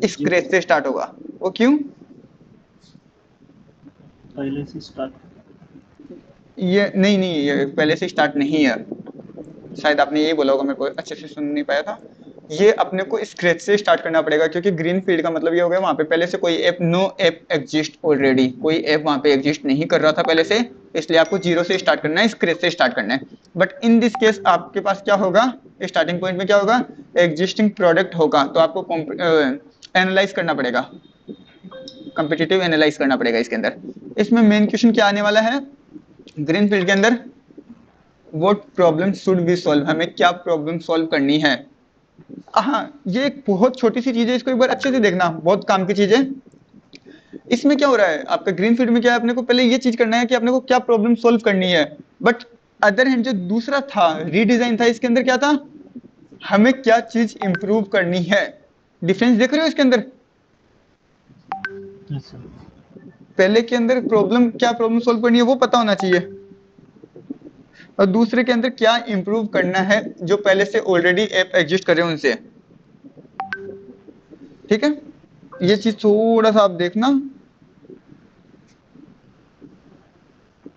स्क्रैच से स्टार्ट होगा। वो क्यों, पहले से स्टार्ट। ये नहीं, ये पहले से स्टार्ट नहीं है, शायद आपने यही बोला होगा, मेरे को अच्छे से सुन नहीं पाया था। ये अपने को स्क्रैच से स्टार्ट करना पड़ेगा, क्योंकि ग्रीन फील्ड का मतलब ये हो गया वहां पे पहले से कोई app, no app exist already, कोई ऐप वहां पे एग्जिस्ट नहीं कर रहा था पहले से, इसलिए आपको जीरो से स्टार्ट करना है, स्क्रैच से स्टार्ट करना है। बट इन दिस केस आपके पास क्या होगा, स्टार्टिंग पॉइंट में क्या होगा, एग्जिस्टिंग प्रोडक्ट होगा, तो आपको एनालाइज करना पड़ेगा, कॉम्पिटिटिव एनालाइज करना पड़ेगा इसके अंदर। इसमें मेन क्वेश्चन क्या आने वाला है ग्रीन फील्ड के अंदर, what problem should be solve, हमें क्या प्रॉब्लम सॉल्व करनी है। हाँ, ये एक बहुत छोटी सी चीज है, इसको एक बार अच्छे से देखना, बहुत काम की चीज है। इसमें क्या हो रहा है आपका ग्रीन फील्ड में, क्या है, अपने को पहले ये चीज करना है कि अपने को क्या प्रॉब्लम सॉल्व करनी है। बट अदर हैंड जो दूसरा था, रीडिजाइन था, इसके अंदर क्या था, हमें क्या चीज इंप्रूव करनी है। डिफरेंस देख रहे हो इसके अंदर, यस सर। पहले के अंदर प्रॉब्लम, क्या प्रॉब्लम सॉल्व करनी है वो पता होना चाहिए, और दूसरे के अंदर क्या इंप्रूव करना है, जो पहले से ऑलरेडी ऐप एग्जिस्ट कर रहे हैं उनसे। ठीक है, ये चीज थोड़ा सा आप देखना,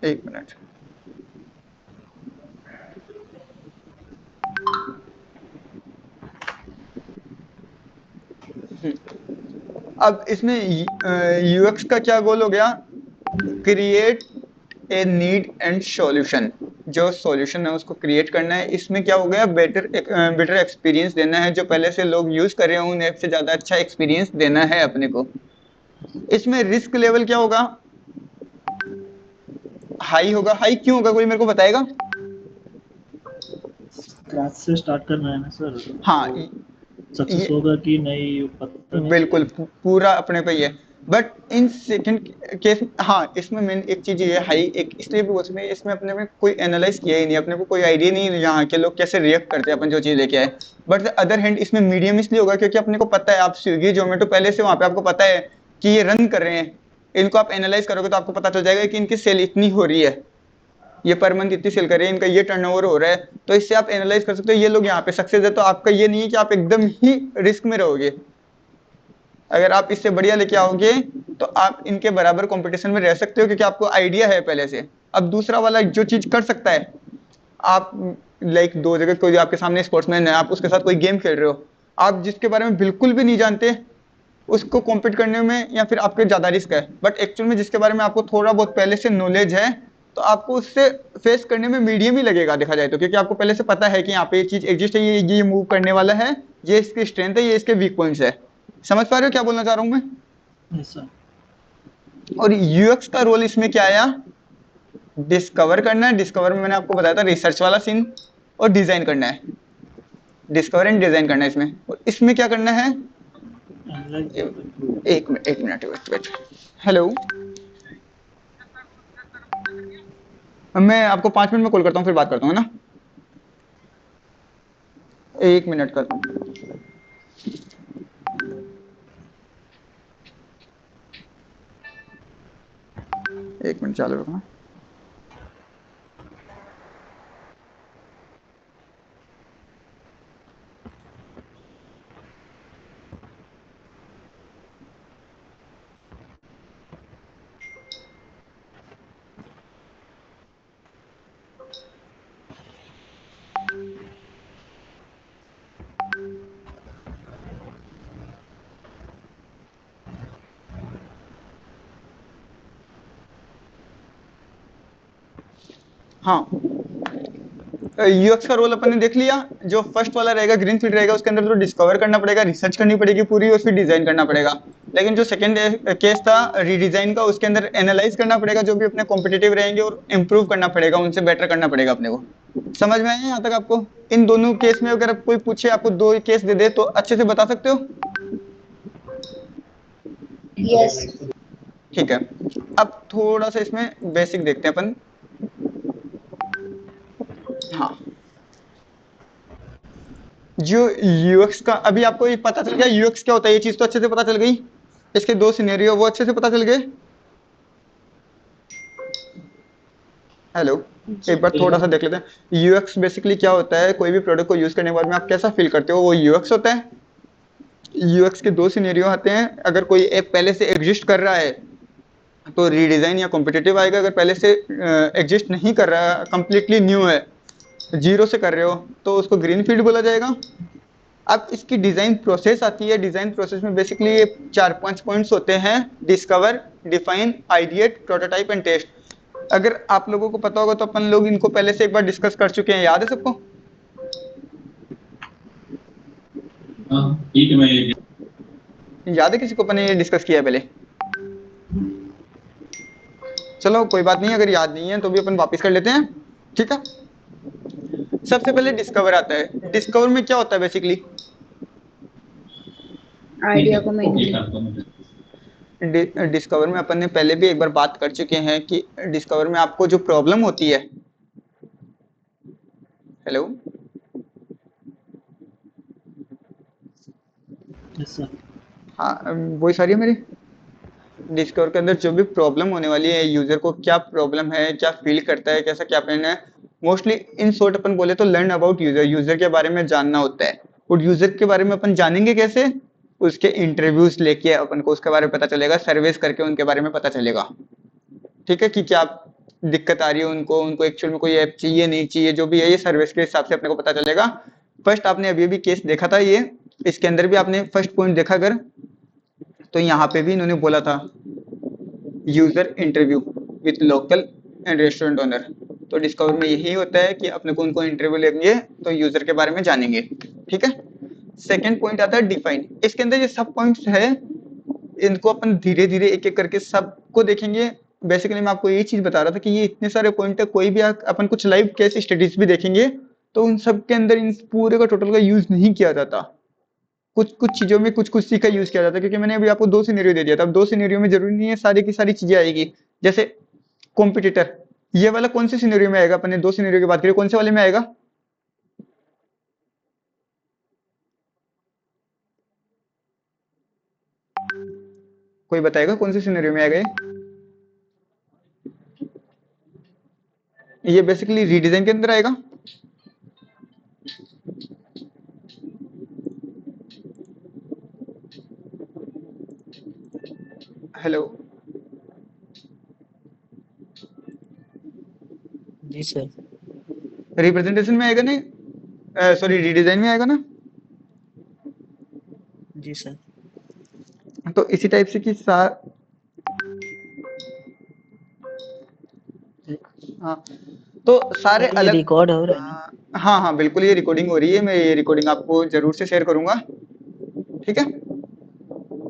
एक मिनट। अब इसमें यूएक्स का क्या गोल हो गया, create a need and solution, जो सॉल्यूशन है उसको क्रिएट करना है। इसमें क्या हो गया, बेटर एक्सपीरियंस देना है, जो पहले से लोग यूज कर रहे हैं उन ऐप से ज्यादा अच्छा एक्सपीरियंस देना है अपने को। इसमें रिस्क लेवल क्या होगा, हाई होगा। हाई क्यों होगा, कोई मेरे को बताएगा? स्क्रैच से स्टार्ट करना है ना सर। हाँ, सक्सेस होगा कि नहीं पता नहीं। बिल्कुल पूरा अपने को ही है। बट इन सेकंड केस, हाँ, इसमें मेन एक चीज ये है, हाई एक इसलिए भी उसमें, इसमें अपने में कोई एनालाइज किया ही नहीं, अपने को कोई आइडिया नहीं है यहाँ के लोग कैसे रिएक्ट करते हैं अपन जो चीज लेके आए। बट द अदर हैंड इसमें मीडियम इसलिए होगा क्योंकि अपने को पता है, आप स्विगी जोमेटो पहले से वहां पे आपको पता है कि ये रन कर रहे हैं, इनको आप एनालाइज करोगे तो आपको पता चल जाएगा कि इनकी सेल इतनी हो रही है, ये पर मंथ इतनी सेल कर रहे हैं, इनका ये टर्नओवर हो रहा है, तो इससे आप एनालाइज कर सकते हो ये लोग यहाँ पे सक्सेस है। तो आपका ये नहीं है कि आप एकदम ही रिस्क में रहोगे, अगर आप इससे बढ़िया लेके आओगे तो आप इनके बराबर कंपटीशन में रह सकते हो, क्योंकि आपको आइडिया है पहले से। अब दूसरा वाला जो चीज कर सकता है, आप लाइक दो जगह कोई आपके सामने स्पोर्ट्समैन है, आप उसके साथ कोई गेम खेल रहे हो, आप जिसके बारे में बिल्कुल भी नहीं जानते, उसको कॉम्पीट करने में या फिर आपके ज़्यादा रिस्क है, बट एक्चुअल में जिसके बारे में आपको थोड़ा बहुत पहले से नॉलेज है तो आपको उससे फेस करने में मीडियम ही लगेगा देखा जाए तो, क्योंकि आपको पहले से पता है कि यहाँ पे ये चीज़ एग्जिस्ट है, ये मूव करने वाला है, ये इसकी स्ट्रेंथ है, ये इसके वीक पॉइंट्स है। समझ पा रहे हो क्या बोलना चाह रहा हूँ मैं? Yes sir. और यूएक्स का रोल इसमें क्या आया? डिस्कवर करना है, डिस्कवर में मैंने आपको बताया था रिसर्च वाला सीन, और डिजाइन करना है, डिस्कवर एंड डिजाइन करना है इसमें। और इसमें क्या करना है? एक मिनट वेट। हेलो, मैं आपको 5 मिनट में कॉल करता हूँ, फिर बात करता हूँ, है ना? 1 मिनट का। 1 मिनट चालू रखना। हाँ, यूएक्स का रोल अपन ने देख लिया। जो फर्स्ट वाला रहेगा ग्रीन फील्ड रहेगा, उसके अंदर तो डिस्कवर करना पड़ेगा, रिसर्च करनी पड़ेगी पूरी, और फिर डिजाइन करना पड़ेगा। लेकिन जो सेकंड केस था रीडिजाइन का, उसके अंदर एनालाइज करना पड़ेगा जो भी अपने कॉम्पिटिटिव रहेंगे, और इम्प्रूव करना पड़ेगा, उनसे बेटर करना पड़ेगा अपने को। समझ में आया यहाँ तक आपको? इन दोनों केस में अगर कोई पूछे, आपको 2 केस दे दे तो अच्छे से बता सकते हो? यस। ठीक है, अब थोड़ा सा इसमें बेसिक देखते हैं अपन। हाँ, जो यूएक्स का अभी आपको ये पता चल गया यूएक्स क्या होता है, ये चीज तो अच्छे से पता चल गई। इसके 2 सिनेरियो वो अच्छे से पता चल गए। हेलो, एक बार थोड़ा सा देख लेते हैं यूएक्स बेसिकली क्या होता है। कोई भी प्रोडक्ट को यूज करने के बाद में आप कैसा फील करते हो, वो यूएक्स होता है। यूएक्स के 2 सिनेरियो आते हैं। अगर कोई ऐप पहले से एग्जिस्ट कर रहा है तो रीडिजाइन या कॉम्पिटिटिव आएगा। अगर पहले से एग्जिस्ट नहीं कर रहा है, कंप्लीटली न्यू है, जीरो से कर रहे हो, तो उसको ग्रीन फील्ड बोला जाएगा। अब इसकी डिजाइन प्रोसेस आती है। डिजाइन प्रोसेस में बेसिकली ये 4-5 पॉइंट्स होते हैं: discover, define, ideate, prototype and test. अगर आप लोगों को पता होगा तो अपन लोग इनको पहले से एक बार डिस्कस कर चुके हैं, याद है सबको? ठीक है, मैं याद है किसी को अपन ने ये डिस्कस किया है पहले? चलो कोई बात नहीं, अगर याद नहीं है तो भी अपन वापस कर लेते हैं, ठीक है? सबसे पहले डिस्कवर आता है। डिस्कवर में क्या होता है बेसिकली? आइडिया को मेनली डिस्कवर में अपन ने पहले भी एक बार बात कर चुके हैं कि डिस्कवर में आपको जो प्रॉब्लम होती है। Hello, yes sir. हाँ, वही सारी है मेरी। डिस्कवर के अंदर जो भी प्रॉब्लम होने वाली है, यूजर को क्या प्रॉब्लम है, क्या फील करता है, कैसा क्या प्लान है, मोस्टली इन शॉर्ट अपन बोले तो लर्न अबाउट यूजर, यूजर के बारे में जानना होता है। और यूजर के बारे में अपन जानेंगे कैसे? उसके इंटरव्यूज लेके अपन को उसके बारे में पता चलेगा, सर्वेस करके उनके बारे में पता चलेगा, ठीक है? कि क्या दिक्कत आ रही है उनको, उनको एक्चुअल में कोई ऐप चाहिए नहीं चाहिए, जो भी है ये सर्विस के हिसाब से अपने को पता चलेगा। फर्स्ट आपने अभी अभी केस देखा था ये, इसके अंदर भी आपने फर्स्ट पॉइंट देखा अगर, तो यहाँ पे भी इन्होंने बोला था user interview with local and restaurant owner. तो डिस्कवर में यही होता है कि अपने को उनको इंटरव्यू लेंगे तो यूजर के बारे में जानेंगे, ठीक है? सेकेंड पॉइंट आता है डिफाइन। इसके अंदर ये सब पॉइंट्स है, इनको अपन धीरे धीरे एक एक करके सबको देखेंगे। बेसिकली मैं आपको ये चीज बता रहा था कि ये इतने सारे पॉइंट है, कोई भी अपन कुछ लाइव केस स्टडीज भी देखेंगे तो उन सब के अंदर इन पूरे का टोटल का यूज नहीं किया जाता। कुछ कुछ चीजों में कुछ कुछ का यूज किया जाता है, क्योंकि मैंने अभी आपको 2 सिनेरियो दे दिया था। अब 2 सिनेरियो में जरूरी नहीं है सारी की सारी चीजें आएगी। जैसे कॉम्पिटिटर, ये वाला कौन से सिनेरियो में आएगा? अपन ने 2 सिनेरियो की बात करी, कौन से वाले में आएगा? कोई बताएगा कौन से सिनेरियो में आएगा ये बेसिकली रीडिजाइन के अंदर आएगा। हेलो, जी सर। रिप्रेजेंटेशन में आएगा नहीं, सॉरी रीडिजाइन में आएगा ना? जी सर। तो इसी टाइप से कि हाँ, तो सारे ये अलग रिकॉर्ड हो रहा है ना? हाँ हाँ बिल्कुल, ये रिकॉर्डिंग हो रही है, मैं ये रिकॉर्डिंग आपको जरूर से शेयर करूंगा, ठीक है।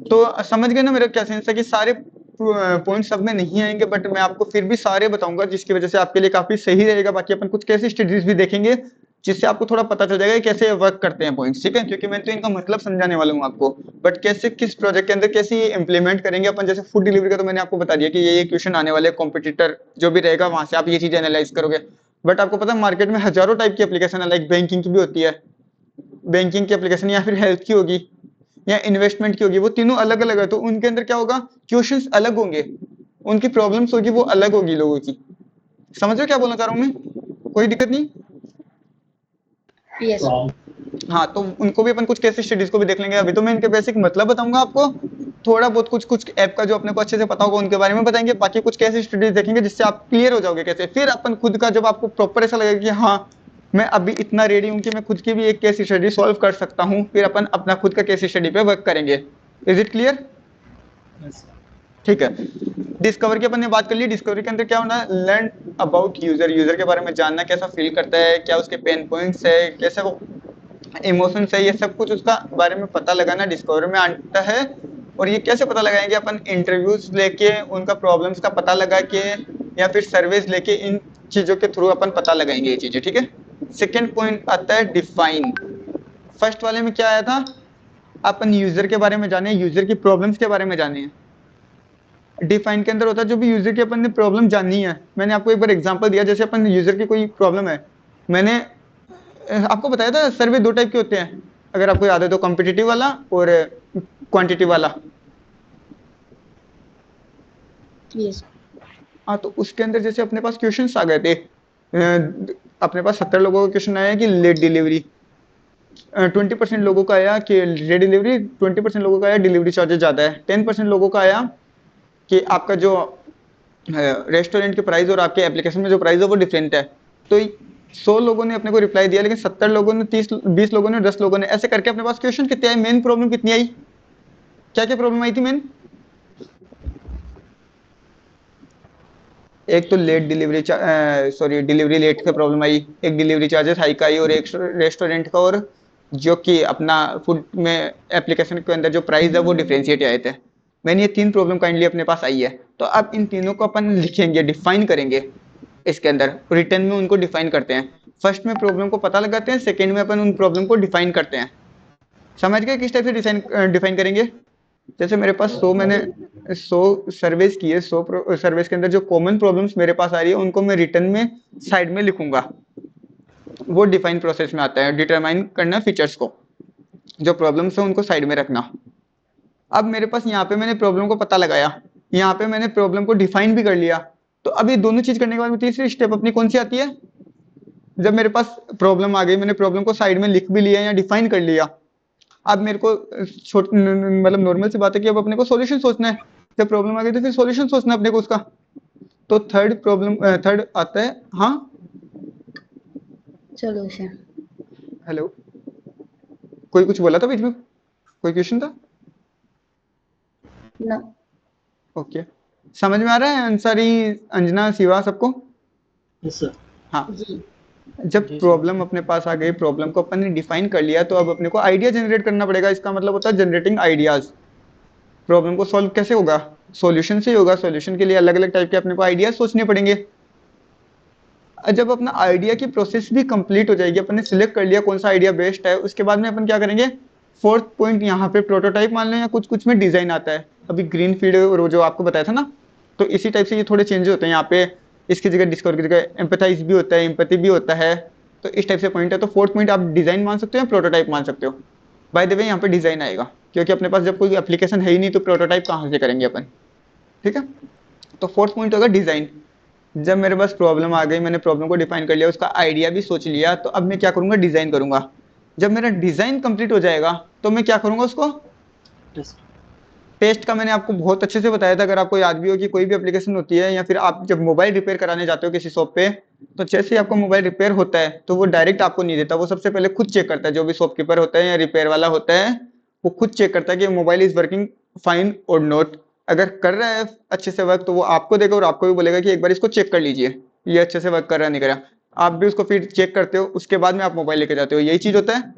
तो समझ गए ना मेरा क्या सेंस है कि सारे पॉइंट सब में नहीं आएंगे, बट मैं आपको फिर भी सारे बताऊंगा, जिसकी वजह से आपके लिए काफी सही रहेगा। बाकी अपन कुछ कैसे स्टडीज भी देखेंगे जिससे आपको थोड़ा पता चल जाएगा कि कैसे वर्क करते हैं पॉइंट्स, ठीक है, क्योंकि मैं तो इनका मतलब समझाने वाला हूँ आपको, बट कैसे किस प्रोजेक्ट के अंदर कैसे ये इंप्लीमेंट करेंगे अपन। जैसे फूड डिलीवरी का तो मैंने आपको बता दिया कि ये क्वेश्चन आने वाले, कॉम्पिटिटर जो भी रहेगा वहां से आप ये चीज एनालाइज करोगे। बट आपको पता है मार्केट में हजारों टाइप की एप्लीकेशन है, लाइक बैंकिंग की भी होती है, बैंकिंग की एप्लीकेशन, या फिर हेल्थ की होगी, या इन्वेस्टमेंट की होगी, वो तीनों अलग अलग है। तो उनके अंदर क्या होगा, क्वेश्चंस अलग होंगे, उनकी प्रॉब्लम्स होगी वो अलग होगी लोगों की। समझ रहे हो क्या बोलना चाह रहा हूँ मैं? कोई दिक्कत नहीं? यस। हाँ, तो उनको भी अपन कुछ केस स्टडीज को भी देख लेंगे। अभी तो मैं इनके बेसिक मतलब बताऊंगा आपको, थोड़ा बहुत कुछ कुछ ऐप का जो अपने को अच्छे से पता होगा उनके बारे में बताएंगे, बाकी कुछ केस स्टडीज देखेंगे जिससे आप क्लियर हो जाओगे कैसे। फिर अपन खुद का, जब आपको प्रॉपर ऐसा लगेगा कि हाँ मैं अभी इतना रेडी हूँ कि मैं खुद की भी एक केस स्टडी सॉल्व कर सकता हूँ, फिर अपन अपना खुद का केस स्टडी पे वर्क करेंगे। Is it clear? ठीक है। डिस्कवर की अपन ने बात कर ली। डिस्कवरी के अंदर क्या होना है, लर्न अबाउट यूजर, यूजर के बारे में जानना, कैसा फील करता है, क्या उसके पेन पॉइंट्स है, कैसे वो इमोशंस है, ये सब कुछ उसका बारे में पता लगाना डिस्कवर में आता है। और ये कैसे पता लगाएंगे अपन, इंटरव्यूज लेके उनका प्रॉब्लम्स का पता लगा के, या फिर सर्वेज लेके, इन चीजों के थ्रू अपन पता लगाएंगे ये चीजें, ठीक है। सेकेंड पॉइंट आता है डिफाइन। फर्स्ट वाले में क्या आया था, अपन यूजर के बारे में जाने, यूजर की प्रॉब्लम्स के बारे में जाने। डिफाइन के अंदर होता है जो भी यूजर की अपन ने प्रॉब्लम जाननी है। मैंने आपको एक बार एग्जांपल दिया, जैसे अपन यूजर की कोई प्रॉब्लम है, मैंने आपको बताया था सर्वे दो टाइप के होते हैं, अगर आपको याद है तो, कॉम्पिटिटिव वाला और क्वांटिटी वाला। यस। हाँ, तो उसके अंदर जैसे अपने पास क्वेश्चंस आ गए थे, अपने पास 70 लोगों का क्वेश्चन आया कि लेट डिलीवरी, 20% लोगों का आया कि लेट डिलीवरी, 20% लोगों का आया डिलीवरी चार्जेस ज्यादा है, 10% लोगों का आया कि आपका जो रेस्टोरेंट के प्राइस और आपके एप्लीकेशन में जो प्राइस है वो डिफरेंट है। तो 100 लोगों ने अपने को रिप्लाई दिया, लेकिन 70 लोगों ने, 20 लोगों ने, 10 लोगों ने, ऐसे करके अपने पास क्वेश्चन कितने आए, मेन प्रॉब्लम कितनी आई, क्या क्या प्रॉब्लम आई थी मेन? एक तो late delivery, sorry delivery late का प्रॉब्लम आई, एक डिलीवरी चार्जेस हाई का आई, और एक रेस्टोरेंट का, और जो कि अपना फूड में एप्लीकेशन के अंदर जो प्राइस है वो डिफरेंशिएट आए थे। मैंने ये 3 प्रॉब्लम काइंडली अपने पास आई है। तो अब इन तीनों को अपन लिखेंगे, डिफाइन करेंगे, इसके अंदर रिटर्न में उनको डिफाइन करते हैं। फर्स्ट में प्रॉब्लम को पता लगाते हैं, सेकंड में अपन उन प्रॉब्लम को डिफाइन करते हैं। समझ गए किस टाइप से डिफाइन करेंगे? जैसे मेरे पास 100, मैंने 100 सर्वेस की है, 100 सर्वेस के अंदर जो कॉमन प्रॉब्लम्स मेरे पास आ रही है उनको मैं रिटर्न में साइड में लिखूंगा। वो डिफाइन प्रोसेस में आता है, डिटरमाइन करना फीचर्स को, जो प्रॉब्लम्स है उनको साइड में रखना। अब मेरे पास यहाँ पे मैंने प्रॉब्लम को पता लगाया, यहाँ पे मैंने प्रॉब्लम को डिफाइन भी कर लिया। तो अब ये दोनों चीज करने के बाद में तीसरी स्टेप अपनी कौन सी आती है, जब मेरे पास प्रॉब्लम आ गई, मैंने प्रॉब्लम को साइड में लिख भी लिया या डिफाइन कर लिया, अब मेरे को मतलब नॉर्मल सी बात है कि अब अपने को सॉल्यूशन सोचना है। जब प्रॉब्लम आ गई तो फिर सॉल्यूशन सोचना है अपने को उसका। तो थर्ड आता है, हाँ सॉल्यूशन। हेलो, कोई कुछ बोला था बीच में, कोई क्वेश्चन था? ना। ओके, समझ में आ रहा है अंसारी, अंजना, शिवा, सबको? Yes sir. हाँ, जी। जब प्रॉब्लम अपने पास आ गई, प्रॉब्लम को अपन ने डिफाइन कर लिया, तो अब अपने को आइडिया जनरेट करना पड़ेगा। इसका मतलब होता है जनरेटिंग आइडियाज। प्रॉब्लम को सॉल्व कैसे होगा, सॉल्यूशन से ही होगा। सॉल्यूशन के लिए अलग अलग टाइप के अपने को आइडियाज सोचने पड़ेंगे। जब अपना आइडिया की प्रोसेस भी कंप्लीट हो जाएगी, अपन ने सिलेक्ट कर लिया कौन सा आइडिया बेस्ट है, उसके बाद में अपन क्या करेंगे, फोर्थ पॉइंट यहाँ पे प्रोटोटाइप मान लें, या कुछ कुछ में डिजाइन आता है। अभी ग्रीन फील्ड और जो आपको बताया था ना, तो इसी टाइप से ये थोड़े चेंज होते हैं। यहाँ पे इसकी जगह डिस्कवर की जगह एम्पैथाइज भी होता है, एम्पैथी भी होता है। तो इस टाइप से पॉइंट है। तो फोर्थ पॉइंट आप डिजाइन मान सकते हो या प्रोटोटाइप मान सकते हो। बाय द वे यहाँ पे डिजाइन आएगा, क्योंकि अपने पास जब कोई एप्लीकेशन है ही नहीं तो प्रोटोटाइप कहाँ से करेंगे अपन, ठीक है। तो फोर्थ पॉइंट होगा डिजाइन। जब मेरे पास प्रॉब्लम आ गई, मैंने प्रॉब्लम को डिफाइन कर लिया, उसका आइडिया भी सोच लिया, तो अब मैं क्या करूंगा, डिजाइन करूंगा। जब मेरा डिजाइन कंप्लीट हो जाएगा तो मैं क्या करूंगा, उसको टेस्ट का मैंने आपको बहुत अच्छे से बताया था। अगर आपको याद भी हो कि कोई भी एप्लीकेशन होती है, या फिर आप जब मोबाइल रिपेयर कराने जाते हो किसी शॉप पे, तो जैसे ही आपका मोबाइल रिपेयर होता है तो वो डायरेक्ट आपको नहीं देता, वो सबसे पहले खुद चेक करता है। जो भी शॉपकीपर होता है या रिपेयर वाला होता है, वो खुद चेक करता है कि मोबाइल इज वर्किंग फाइन और नॉट। अगर कर रहा है अच्छे से वर्क तो वो आपको देगा और आपको भी बोलेगा कि एक बार इसको चेक कर लीजिए, ये अच्छे से वर्क कर रहा है नहीं कर रहा। आप भी उसको फिर चेक करते हो, उसके बाद में आप मोबाइल लेके जाते हो। यही चीज होता है,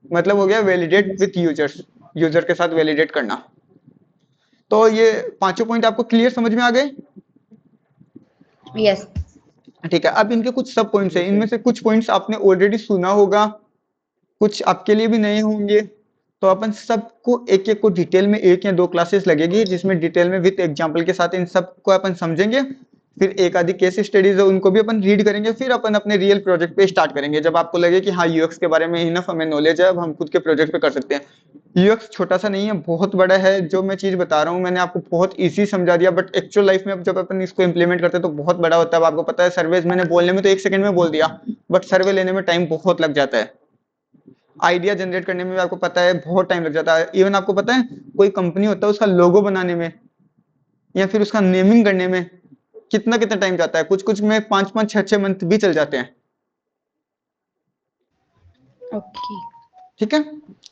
मतलब हो गया वैलिडेट विथ यूजर्स, यूजर के साथ वैलिडेट करना। तो ये पांचों पॉइंट आपको क्लियर समझ में आ गए? यस। ठीक है, अब इनके कुछ सब पॉइंट्स हैं, इनमें से कुछ पॉइंट्स आपने ऑलरेडी सुना होगा, कुछ आपके लिए भी नए होंगे। तो अपन सबको एक एक को डिटेल में, एक या दो क्लासेस लगेगी जिसमें डिटेल में विद एग्जांपल के साथ इन सबको अपन समझेंगे। फिर एक आधी केस स्टडीज है उनको भी अपन रीड करेंगे, फिर अपन अपने रियल प्रोजेक्ट पे स्टार्ट करेंगे जब आपको लगे कि हाँ यूएक्स के बारे में इनफ हमें नॉलेज है, अब हम खुद के प्रोजेक्ट पे कर सकते हैं। यूएक्स छोटा सा नहीं है, बहुत बड़ा है। जो मैं चीज बता रहा हूँ मैंने आपको बहुत इजी समझा दिया, बट एक्चुअल लाइफ में जब अपन इसको इम्प्लीमेंट करते हैं तो बहुत बड़ा होता है। अब आपको पता है सर्वेज मैंने बोलने में तो 1 सेकंड में बोल दिया, बट सर्वे लेने में टाइम बहुत लग जाता है। आइडिया जनरेट करने में भी आपको पता है बहुत टाइम लग जाता है। इवन आपको पता है कोई कंपनी होता है उसका लोगो बनाने में या फिर उसका नेमिंग करने में कितना कितना टाइम जाता है, कुछ कुछ में 5 5 6 6 मंथ भी चल जाते हैं। ओके। ठीक है,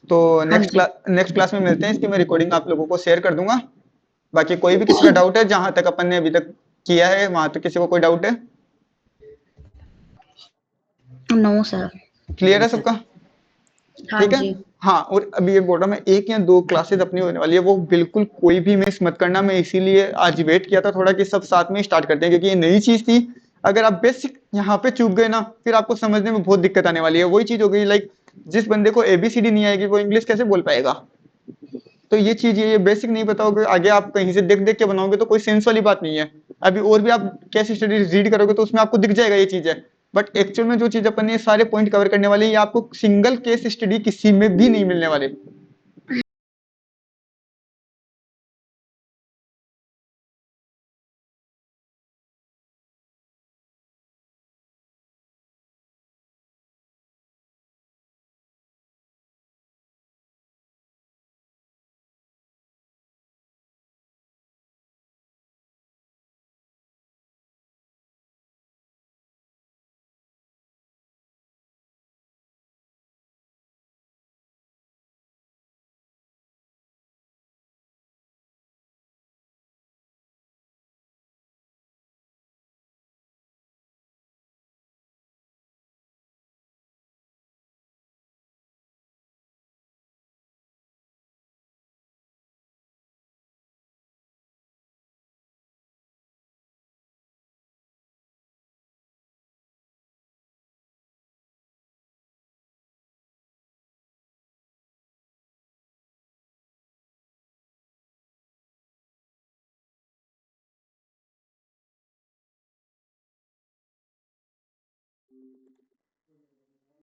तो हाँ जी। नेक्स्ट क्लास में मिलते हैं। इसकी मैं रिकॉर्डिंग आप लोगों को शेयर कर दूंगा। बाकी कोई भी किसी का डाउट है, जहां तक अपन ने अभी तक किया है वहां तक किसी को कोई डाउट है? No sir. क्लियर है सबका? हाँ ठीक है। जी। हाँ, और अभी ये बोल रहा मैं, एक या दो क्लासेस अपनी होने वाली है, वो बिल्कुल कोई भी मिस मत करना। मैं इसीलिए आज वेट किया था थोड़ा कि सब साथ में स्टार्ट करते हैं, क्योंकि ये नई चीज थी। अगर आप बेसिक यहाँ पे चूक गए ना, फिर आपको समझने में बहुत दिक्कत आने वाली है। वही चीज हो गई, लाइक जिस बंदे को एबीसीडी नहीं आएगी वो इंग्लिश कैसे बोल पाएगा? तो ये चीज, ये बेसिक नहीं बताओगे, आगे आप कहीं से देख देख के बनाओगे तो कोई सेंस वाली बात नहीं है। अभी और भी आप कैसे स्टडी रीड करोगे तो उसमें आपको दिख जाएगा ये चीज है। बट एक्चुअल में जो चीज अपन ने सारे पॉइंट कवर करने वाले, ये आपको सिंगल केस स्टडी किसी में भी नहीं मिलने वाले।